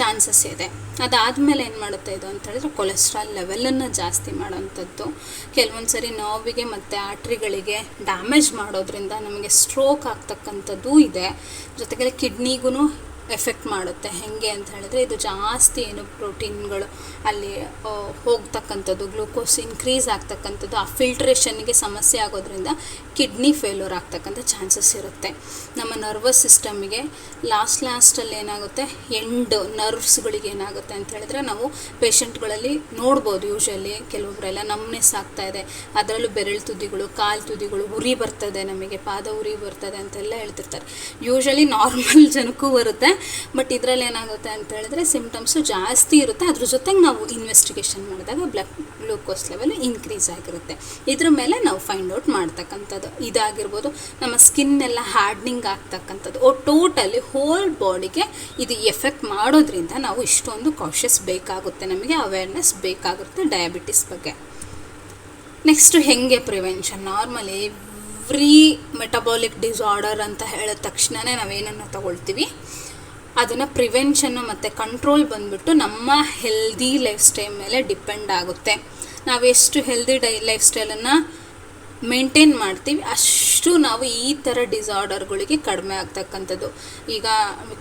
ಚಾನ್ಸಸ್ ಇದೆ. ಅದಾದಮೇಲೆ ಏನು ಮಾಡುತ್ತೆ ಇದು ಅಂತ ಹೇಳಿದ್ರೆ ಕೊಲೆಸ್ಟ್ರಾಲ್ ಲೆವೆಲನ್ನು ಜಾಸ್ತಿ ಮಾಡೋವಂಥದ್ದು, ಕೆಲವೊಂದು ಸರಿ ನೋವಿಗೆ ಮತ್ತು ಆರ್ಟ್ರಿಗಳಿಗೆ ಡ್ಯಾಮೇಜ್ ಮಾಡೋದ್ರಿಂದ ನಮಗೆ ಸ್ಟ್ರೋಕ್ ಆಗ್ತಕ್ಕಂಥದ್ದು ಇದೆ. ಜೊತೆಗೆ ಕಿಡ್ನಿಗೂ ಎಫೆಕ್ಟ್ ಮಾಡುತ್ತೆ. ಹೇಗೆ ಅಂತ ಹೇಳಿದ್ರೆ ಇದು ಜಾಸ್ತಿ ಏನು ಪ್ರೋಟೀನ್ಗಳು ಅಲ್ಲಿ ಹೋಗ್ತಕ್ಕಂಥದ್ದು, ಗ್ಲೂಕೋಸ್ ಇನ್ಕ್ರೀಸ್ ಆಗ್ತಕ್ಕಂಥದ್ದು, ಆ ಫಿಲ್ಟ್ರೇಷನ್ಗೆ ಸಮಸ್ಯೆ ಆಗೋದ್ರಿಂದ ಕಿಡ್ನಿ ಫೇಲ್ಯೂರ್ ಆಗ್ತಕ್ಕಂಥ ಚಾನ್ಸಸ್ ಇರುತ್ತೆ. ನಮ್ಮ ನರ್ವಸ್ ಸಿಸ್ಟಮಿಗೆ ಲಾಸ್ಟಲ್ಲಿ ಏನಾಗುತ್ತೆ, ನರ್ವ್ಸ್ಗಳಿಗೆ ಏನಾಗುತ್ತೆ ಅಂತ ಹೇಳಿದ್ರೆ ನಾವು ಪೇಷಂಟ್ಗಳಲ್ಲಿ ನೋಡ್ಬೋದು. ಯೂಶಲಿ ಕೆಲವೊಬ್ಬರೆಲ್ಲ ನಮ್ನೆಸ್ ಆಗ್ತಾಯಿದೆ, ಅದರಲ್ಲೂ ಬೆರಳು ತುದಿಗಳು, ಕಾಲು ತುದಿಗಳು ಉರಿ ಬರ್ತದೆ, ನಮಗೆ ಪಾದ ಉರಿ ಬರ್ತದೆ ಅಂತೆಲ್ಲ ಹೇಳ್ತಿರ್ತಾರೆ. ಯೂಶಲಿ ನಾರ್ಮಲ್ ಜನಕ್ಕೂ ಬರುತ್ತೆ, ಬಟ್ ಇದರಲ್ಲಿ ಏನಾಗುತ್ತೆ ಅಂತ ಹೇಳಿದ್ರೆ ಸಿಂಪ್ಟಮ್ಸು ಜಾಸ್ತಿ ಇರುತ್ತೆ. ಅದ್ರ ಜೊತೆಗೆ ನಾವು ಇನ್ವೆಸ್ಟಿಗೇಷನ್ ಮಾಡಿದಾಗ ಬ್ಲಡ್ ಗ್ಲೂಕೋಸ್ ಲೆವೆಲ್ ಇನ್ಕ್ರೀಸ್ ಆಗಿರುತ್ತೆ. ಇದ್ರ ಮೇಲೆ ನಾವು ಫೈಂಡ್ ಔಟ್ ಮಾಡ್ತಕ್ಕಂಥದ್ದು. ಇದಾಗಿರ್ಬೋದು. ನಮ್ಮ ಸ್ಕಿನ್ ಎಲ್ಲ ಹಾರ್ಡ್ನಿಂಗ್ ಆಗ್ತಕ್ಕಂಥದ್ದು. ಟೋಟಲಿ ಹೋಲ್ ಬಾಡಿಗೆ ಇದು ಎಫೆಕ್ಟ್ ಮಾಡೋದ್ರಿಂದ ನಾವು ಇಷ್ಟೊಂದು ಕಾಷಿಯಸ್ ಬೇಕಾಗುತ್ತೆ, ನಮಗೆ ಅವೇರ್ನೆಸ್ ಬೇಕಾಗುತ್ತೆ ಡಯಾಬಿಟಿಸ್ ಬಗ್ಗೆ. ನೆಕ್ಸ್ಟು ಹೇಗೆ prevention, normally every metabolic disorder ಅಂತ ಹೇಳಿದ ತಕ್ಷಣವೇ ನಾವೇನನ್ನು ತಗೊಳ್ತೀವಿ, ಅದನ್ನು ಪ್ರಿವೆನ್ಷನ್ನು ಮತ್ತು ಕಂಟ್ರೋಲ್ ಬಂದುಬಿಟ್ಟು ನಮ್ಮ ಹೆಲ್ದಿ ಲೈಫ್ ಸ್ಟೈಲ್ ಮೇಲೆ ಡಿಪೆಂಡ್ ಆಗುತ್ತೆ. ನಾವು ಎಷ್ಟು ಹೆಲ್ದಿ ಲೈಫ್ ಸ್ಟೈಲನ್ನು ಮೇಂಟೈನ್ ಮಾಡ್ತೀವಿ ಅಷ್ಟು ನಾವು ಈ ಥರ ಡಿಸಾರ್ಡರ್ಗಳಿಗೆ ಕಡಿಮೆ ಆಗ್ತಕ್ಕಂಥದ್ದು. ಈಗ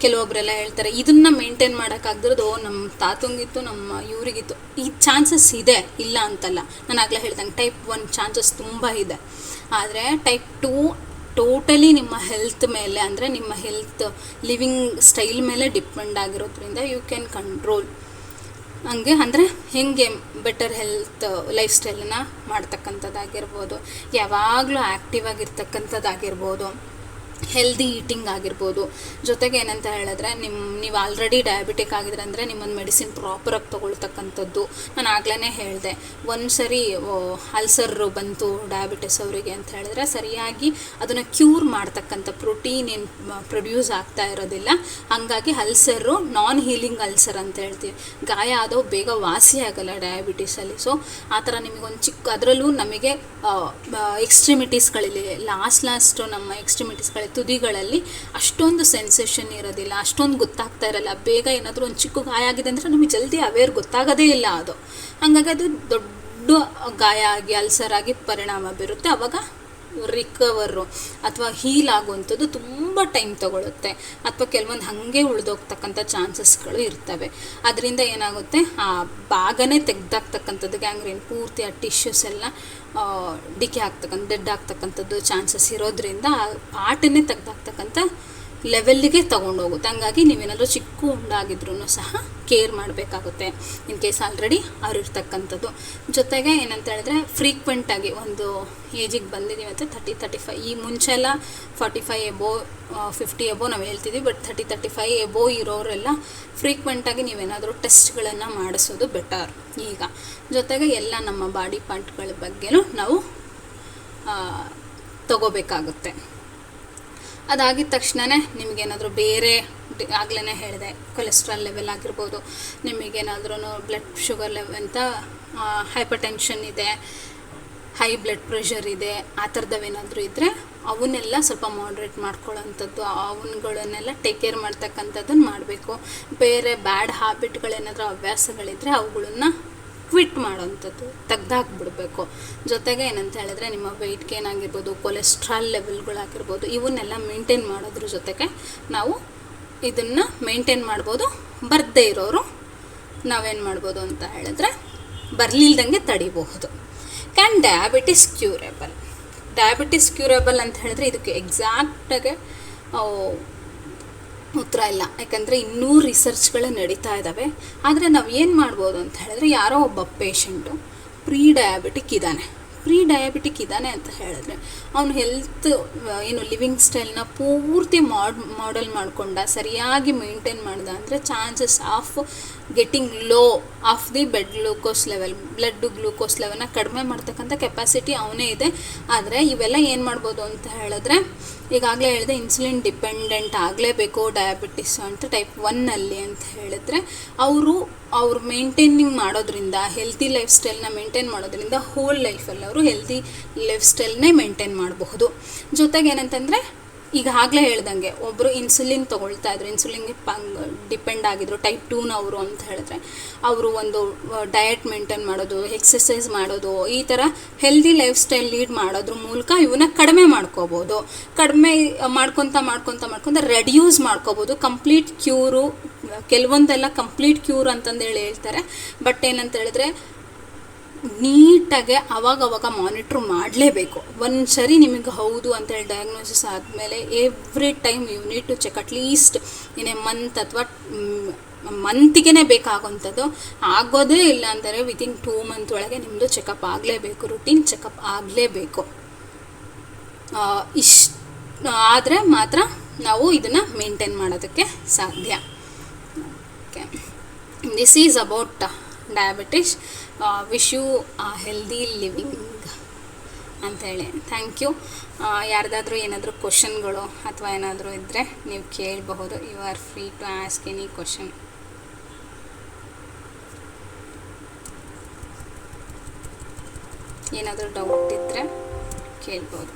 ಕೆಲವೊಬ್ಬರೆಲ್ಲ ಹೇಳ್ತಾರೆ ಇದನ್ನು ಮೇಂಟೈನ್ ಮಾಡೋಕ್ಕಾಗ್ದಿರೋದು ನಮ್ಮ ತಾತಂಗಿತ್ತು, ನಮ್ಮ ಇವರಿಗಿತ್ತು. ಈ ಚಾನ್ಸಸ್ ಇದೆ, ಇಲ್ಲ ಅಂತಲ್ಲ. ನಾನು ಆಗಲೇ ಹೇಳ್ದಂಗೆ ಟೈಪ್ 1 ಚಾನ್ಸಸ್ ತುಂಬ ಇದೆ. ಆದರೆ ಟೈಪ್ 2 ಟೋಟಲಿ ನಿಮ್ಮ ಹೆಲ್ತ್ ಮೇಲೆ, ಅಂದರೆ ನಿಮ್ಮ ಹೆಲ್ತ್ ಲಿವಿಂಗ್ ಸ್ಟೈಲ್ ಮೇಲೆ ಡಿಪೆಂಡ್ ಆಗಿರೋದ್ರಿಂದ ಯು ಕ್ಯಾನ್ ಕಂಟ್ರೋಲ್. ಹಂಗೆ ಅಂದರೆ ಹೇಗೆ ಬೆಟರ್ ಹೆಲ್ತ್ ಲೈಫ್ ಸ್ಟೈಲನ್ನು ಮಾಡ್ತಕ್ಕಂಥದ್ದಾಗಿರ್ಬೋದು, ಯಾವಾಗಲೂ ಆ್ಯಕ್ಟಿವ್ ಆಗಿರ್ತಕ್ಕಂಥದ್ದಾಗಿರ್ಬೋದು, ಹೆಲ್ದಿ ಈಟಿಂಗ್ ಆಗಿರ್ಬೋದು. ಜೊತೆಗೆ ಏನಂತ ಹೇಳಿದ್ರೆ ನೀವು ಆಲ್ರೆಡಿ ಡಯಾಬಿಟಿಕ್ ಆಗಿದ್ರೆ ಅಂದರೆ ನಿಮ್ಮೊಂದು ಮೆಡಿಸಿನ್ ಪ್ರಾಪರಾಗಿ ತೊಗೊಳ್ತಕ್ಕಂಥದ್ದು. ನಾನು ಆಗ್ಲೇ ಹೇಳಿದೆ, ಒಂದು ಸರಿ ಅಲ್ಸರ್ ಬಂತು ಡಯಾಬಿಟಿಸ್ ಅವರಿಗೆ ಅಂತ ಹೇಳಿದ್ರೆ ಸರಿಯಾಗಿ ಅದನ್ನು ಕ್ಯೂರ್ ಮಾಡ್ತಕ್ಕಂಥ ಪ್ರೋಟೀನ್ ಏನು ಪ್ರೊಡ್ಯೂಸ್ ಆಗ್ತಾ ಇರೋದಿಲ್ಲ. ಹಾಗಾಗಿ ಅಲ್ಸರು ನಾನ್ ಹೀಲಿಂಗ್ ಅಲ್ಸರ್ ಅಂತ ಹೇಳ್ತೀವಿ. ಗಾಯ ಆದವು ಬೇಗ ವಾಸಿ ಆಗಲ್ಲ ಡಯಾಬಿಟಿಸಲ್ಲಿ. ಸೊ ಆ ಥರ ನಿಮಗೊಂದು ಚಿಕ್ಕ, ಅದರಲ್ಲೂ ನಮಗೆ ಎಕ್ಸ್ಟ್ರಿಮಿಟೀಸ್ಗಳಲ್ಲಿ ಲಾಸ್ಟು ನಮ್ಮ ಎಕ್ಸ್ಟ್ರಿಮಿಟೀಸ್ಗಳಲ್ಲಿ ತುದಿಗಳಲ್ಲಿ ಅಷ್ಟೊಂದು ಸೆನ್ಸೇಷನ್ ಇರೋದಿಲ್ಲ, ಅಷ್ಟೊಂದು ಗೊತ್ತಾಗ್ತಾ ಇರಲ್ಲ. ಬೇಗ ಏನಾದರೂ ಒಂದು ಚಿಕ್ಕ ಗಾಯ ಆಗಿದೆ ಅಂದರೆ ನಮಗೆ ಜಲ್ದಿ ಅವೇರ್ ಗೊತ್ತಾಗೋದೇ ಇಲ್ಲ ಅದು. ಹಾಗಾಗಿ ಅದು ದೊಡ್ಡ ಗಾಯ ಆಗಿ ಅಲ್ಸರ್ ಆಗಿ ಪರಿಣಾಮ ಬೀರುತ್ತೆ. ಆವಾಗ ರಿಕವರು ಅಥವಾ ಹೀಲ್ ಆಗುವಂಥದ್ದು ತುಂಬ ಟೈಮ್ ತಗೊಳುತ್ತೆ, ಅಥವಾ ಕೆಲವೊಂದು ಹಾಗೆ ಉಳಿದೋಗ್ತಕ್ಕಂಥ ಚಾನ್ಸಸ್ಗಳು ಇರ್ತವೆ. ಅದರಿಂದ ಏನಾಗುತ್ತೆ, ಆ ಭಾಗನೇ ತೆಗ್ದಾಕ್ತಕ್ಕಂಥದ್ದು, ಗ್ಯಾಂಗ್ರೀನ್ ಪೂರ್ತಿ ಆ ಟಿಶ್ಯೂಸ್ ಎಲ್ಲ ಡಿಕೆ ಡೆಡ್ ಆಗ್ತಕ್ಕಂಥದ್ದು ಚಾನ್ಸಸ್ ಇರೋದ್ರಿಂದ ಆ ಪಾರ್ಟನ್ನೇ ತೆಗ್ದಾಕ್ತಕ್ಕಂಥ ಲೆವೆಲ್ಲಿಗೆ ತೊಗೊಂಡೋಗುತ್ತೆ. ಹಂಗಾಗಿ ನೀವೇನಾದರೂ ಚಿಕ್ಕ ಉಂಡಾಗಿದ್ರೂ ಸಹ ಕೇರ್ ಮಾಡಬೇಕಾಗುತ್ತೆ, ಇನ್ ಕೇಸ್ ಆಲ್ರೆಡಿ ಅವ್ರಿರ್ತಕ್ಕಂಥದ್ದು. ಜೊತೆಗೆ ಏನಂತ ಹೇಳಿದ್ರೆ ಫ್ರೀಕ್ವೆಂಟಾಗಿ ಒಂದು ಏಜಿಗೆ ಬಂದಿದ್ದೀವಿ ಅಂತ 30-35, ಈ ಮುಂಚೆ ಎಲ್ಲ 45 ಎಬೋ 50 ಎಬೋ ನಾವು ಹೇಳ್ತಿದ್ವಿ, ಬಟ್ 30-35 ಎಬೋ ಇರೋರೆಲ್ಲ ಫ್ರೀಕ್ವೆಂಟಾಗಿ ನೀವೇನಾದರೂ ಟೆಸ್ಟ್ಗಳನ್ನು ಮಾಡಿಸೋದು ಬೆಟರ್ ಈಗ. ಜೊತೆಗೆ ಎಲ್ಲ ನಮ್ಮ ಬಾಡಿ ಪಾರ್ಟ್ಗಳ ಬಗ್ಗೆನೂ ನಾವು ತಗೋಬೇಕಾಗುತ್ತೆ. ಅದಾಗಿದ ತಕ್ಷಣವೇ ನಿಮಗೇನಾದರೂ ಬೇರೆ, ಆಗಲೇ ಹೇಳಿದೆ ಕೊಲೆಸ್ಟ್ರಾಲ್ ಲೆವೆಲ್ ಆಗಿರ್ಬೋದು, ನಿಮಗೇನಾದ್ರೂ ಬ್ಲಡ್ ಶುಗರ್ ಲೆವೆಲ್ ಅಂತ ಹೈಪರ್ ಟೆನ್ಷನ್ ಇದೆ, ಹೈ ಬ್ಲಡ್ ಪ್ರೆಷರ್ ಇದೆ ಆ ಥರದವೇನಾದರೂ ಇದ್ದರೆ ಅವನ್ನೆಲ್ಲ ಸ್ವಲ್ಪ ಮಾಡ್ರೇಟ್ ಮಾಡ್ಕೊಳ್ಳೋವಂಥದ್ದು, ಅವನ್ಗಳನ್ನೆಲ್ಲ ಟೇಕ್ ಕೇರ್ ಮಾಡ್ತಕ್ಕಂಥದ್ದನ್ನು ಮಾಡಬೇಕು. ಬೇರೆ ಬ್ಯಾಡ್ ಹ್ಯಾಬಿಟ್ಗಳೇನಾದರೂ ಹವ್ಯಾಸಗಳಿದ್ದರೆ ಅವುಗಳನ್ನ ಕ್ವಿಟ್ ಮಾಡೋವಂಥದ್ದು, ತೆಗ್ದಾಕ್ಬಿಡ್ಬೇಕು. ಜೊತೆಗೆ ಏನಂತ ಹೇಳಿದ್ರೆ ನಿಮ್ಮ ವೆಯ್ಟ್ ಗೇನ್ ಆಗಿರ್ಬೋದು, ಕೊಲೆಸ್ಟ್ರಾಲ್ ಲೆವೆಲ್ಗಳಾಗಿರ್ಬೋದು, ಇವನ್ನೆಲ್ಲ ಮೇಂಟೈನ್ ಮಾಡೋದ್ರ ಜೊತೆಗೆ ನಾವು ಇದನ್ನು ಮೇಂಟೈನ್ ಮಾಡ್ಬೋದು. ಬರದೇ ಇರೋರು ನಾವೇನು ಮಾಡ್ಬೋದು ಅಂತ ಹೇಳಿದ್ರೆ ಬರಲಿಲ್ದಂಗೆ ತಡಿಬಹುದು. Can diabetes curable? Diabetes curable ಅಂತ ಹೇಳಿದ್ರೆ ಇದಕ್ಕೆ ಎಕ್ಸಾಕ್ಟಾಗಿ ಉತ್ತರ ಇಲ್ಲ, ಯಾಕಂದರೆ ಇನ್ನೂ ರಿಸರ್ಚ್ಗಳು ನಡೀತಾ ಇದ್ದಾವೆ. ಆದರೆ ನಾವು ಏನು ಮಾಡ್ಬೋದು ಅಂತ ಹೇಳಿದ್ರೆ, ಯಾರೋ ಒಬ್ಬ ಪೇಷಂಟು ಪ್ರೀ ಡಯಾಬಿಟಿಕ್ ಇದ್ದಾನೆ ಅಂತ ಹೇಳಿದ್ರೆ ಅವನು ಹೆಲ್ತ್ ಏನು ಲಿವಿಂಗ್ ಸ್ಟೈಲ್ನ ಪೂರ್ತಿ ಮಾಡೆಲ್ ಮಾಡಿಕೊಂಡ, ಸರಿಯಾಗಿ ಮೇಂಟೈನ್ ಮಾಡ್ದ ಅಂದರೆ chances of getting low of the blood glucose ಲೆವೆಲ್ನ ಕಡಿಮೆ ಮಾಡ್ತಕ್ಕಂಥ ಕೆಪಾಸಿಟಿ ಅವನೇ ಇದೆ. ಆದರೆ ಇವೆಲ್ಲ ಏನು ಮಾಡ್ಬೋದು ಅಂತ ಹೇಳಿದ್ರೆ, ಈಗಾಗಲೇ ಹೇಳಿದೆ ಇನ್ಸುಲಿನ್ ಡಿಪೆಂಡೆಂಟ್ ಆಗಲೇಬೇಕು ಡಯಾಬಿಟಿಸ್ ಅಂತ ಟೈಪ್ 1 ಅಂತ ಹೇಳಿದ್ರೆ ಅವರು ಮೇಂಟೈನಿಂಗ್ ಮಾಡೋದ್ರಿಂದ, ಹೆಲ್ತಿ ಲೈಫ್ ಸ್ಟೈಲ್ನ ಮೇಂಟೈನ್ ಮಾಡೋದ್ರಿಂದ ಹೋಲ್ ಲೈಫಲ್ಲಿ ಅವರು ಹೆಲ್ತಿ ಲೈಫ್ ಸ್ಟೈಲ್ನೇ ಮೇಂಟೈನ್ ಮಾಡಬಹುದು. ಜೊತೆಗೆ ಏನಂತಂದರೆ ಈಗಾಗಲೇ ಹೇಳ್ದಂಗೆ ಒಬ್ಬರು ಇನ್ಸುಲಿನ್ ತೊಗೊಳ್ತಾ ಇದ್ರು, ಇನ್ಸುಲಿನ್ಗೆ ಡಿಪೆಂಡ್ ಆಗಿದ್ರು ಟೈಪ್ 2ನವರು ಅಂತ ಹೇಳಿದ್ರೆ ಅವರು ಒಂದು ಡಯಟ್ ಮೇಂಟೈನ್ ಮಾಡೋದು, ಎಕ್ಸಸೈಸ್ ಮಾಡೋದು, ಈ ಥರ ಹೆಲ್ದಿ ಲೈಫ್ ಸ್ಟೈಲ್ ಲೀಡ್ ಮಾಡೋದ್ರ ಮೂಲಕ ಇವನ್ನ ಕಡಿಮೆ ಮಾಡ್ಕೋಬೋದು. ಕಡಿಮೆ ಮಾಡ್ಕೊತ ರೆಡ್ಯೂಸ್ ಮಾಡ್ಕೋಬೋದು. ಕಂಪ್ಲೀಟ್ ಕ್ಯೂರು, ಕೆಲವೊಂದೆಲ್ಲ ಕಂಪ್ಲೀಟ್ ಕ್ಯೂರ್ ಅಂತಂದೇಳಿ ಹೇಳ್ತಾರೆ. ಬಟ್ ಏನಂತ ಹೇಳಿದ್ರೆ ನೀಟಾಗೆ ಅವಾಗವಾಗ ಮಾನಿಟ್ರ್ ಮಾಡಲೇಬೇಕು. ಒಂದು ಸರಿ ನಿಮಗೆ ಹೌದು ಅಂತೇಳಿ ಡಯಾಗ್ನೋಸಿಸ್ ಆದಮೇಲೆ every time you need to check at least in a month ಅಥವಾ ಮಂತಿಗೆ ಬೇಕಾಗೋಂಥದ್ದು. ಆಗೋದೇ ಇಲ್ಲ ಅಂದರೆ ವಿತಿನ್ 2 ಮಂತ್ ಒಳಗೆ ನಿಮ್ಮದು ಚೆಕಪ್ ಆಗಲೇಬೇಕು, ರುಟೀನ್ ಚೆಕಪ್ ಆಗಲೇಬೇಕು. ಇಷ್ಟು ಆದರೆ ಮಾತ್ರ ನಾವು ಇದನ್ನು ಮೇಂಟೈನ್ ಮಾಡೋದಕ್ಕೆ ಸಾಧ್ಯ. Okay, this is about diabetes. Wish you healthy living ಅಂಥೇಳಿ. Thank you. ಯಾರ್ದಾದ್ರೂ ಏನಾದರೂ ಕ್ವಶನ್ಗಳು ಅಥವಾ ಏನಾದರೂ ಇದ್ದರೆ ನೀವು ಕೇಳಬಹುದು. You are free to ask any question. ಏನಾದರೂ ಡೌಟ್ ಇದ್ದರೆ ಕೇಳ್ಬೋದು.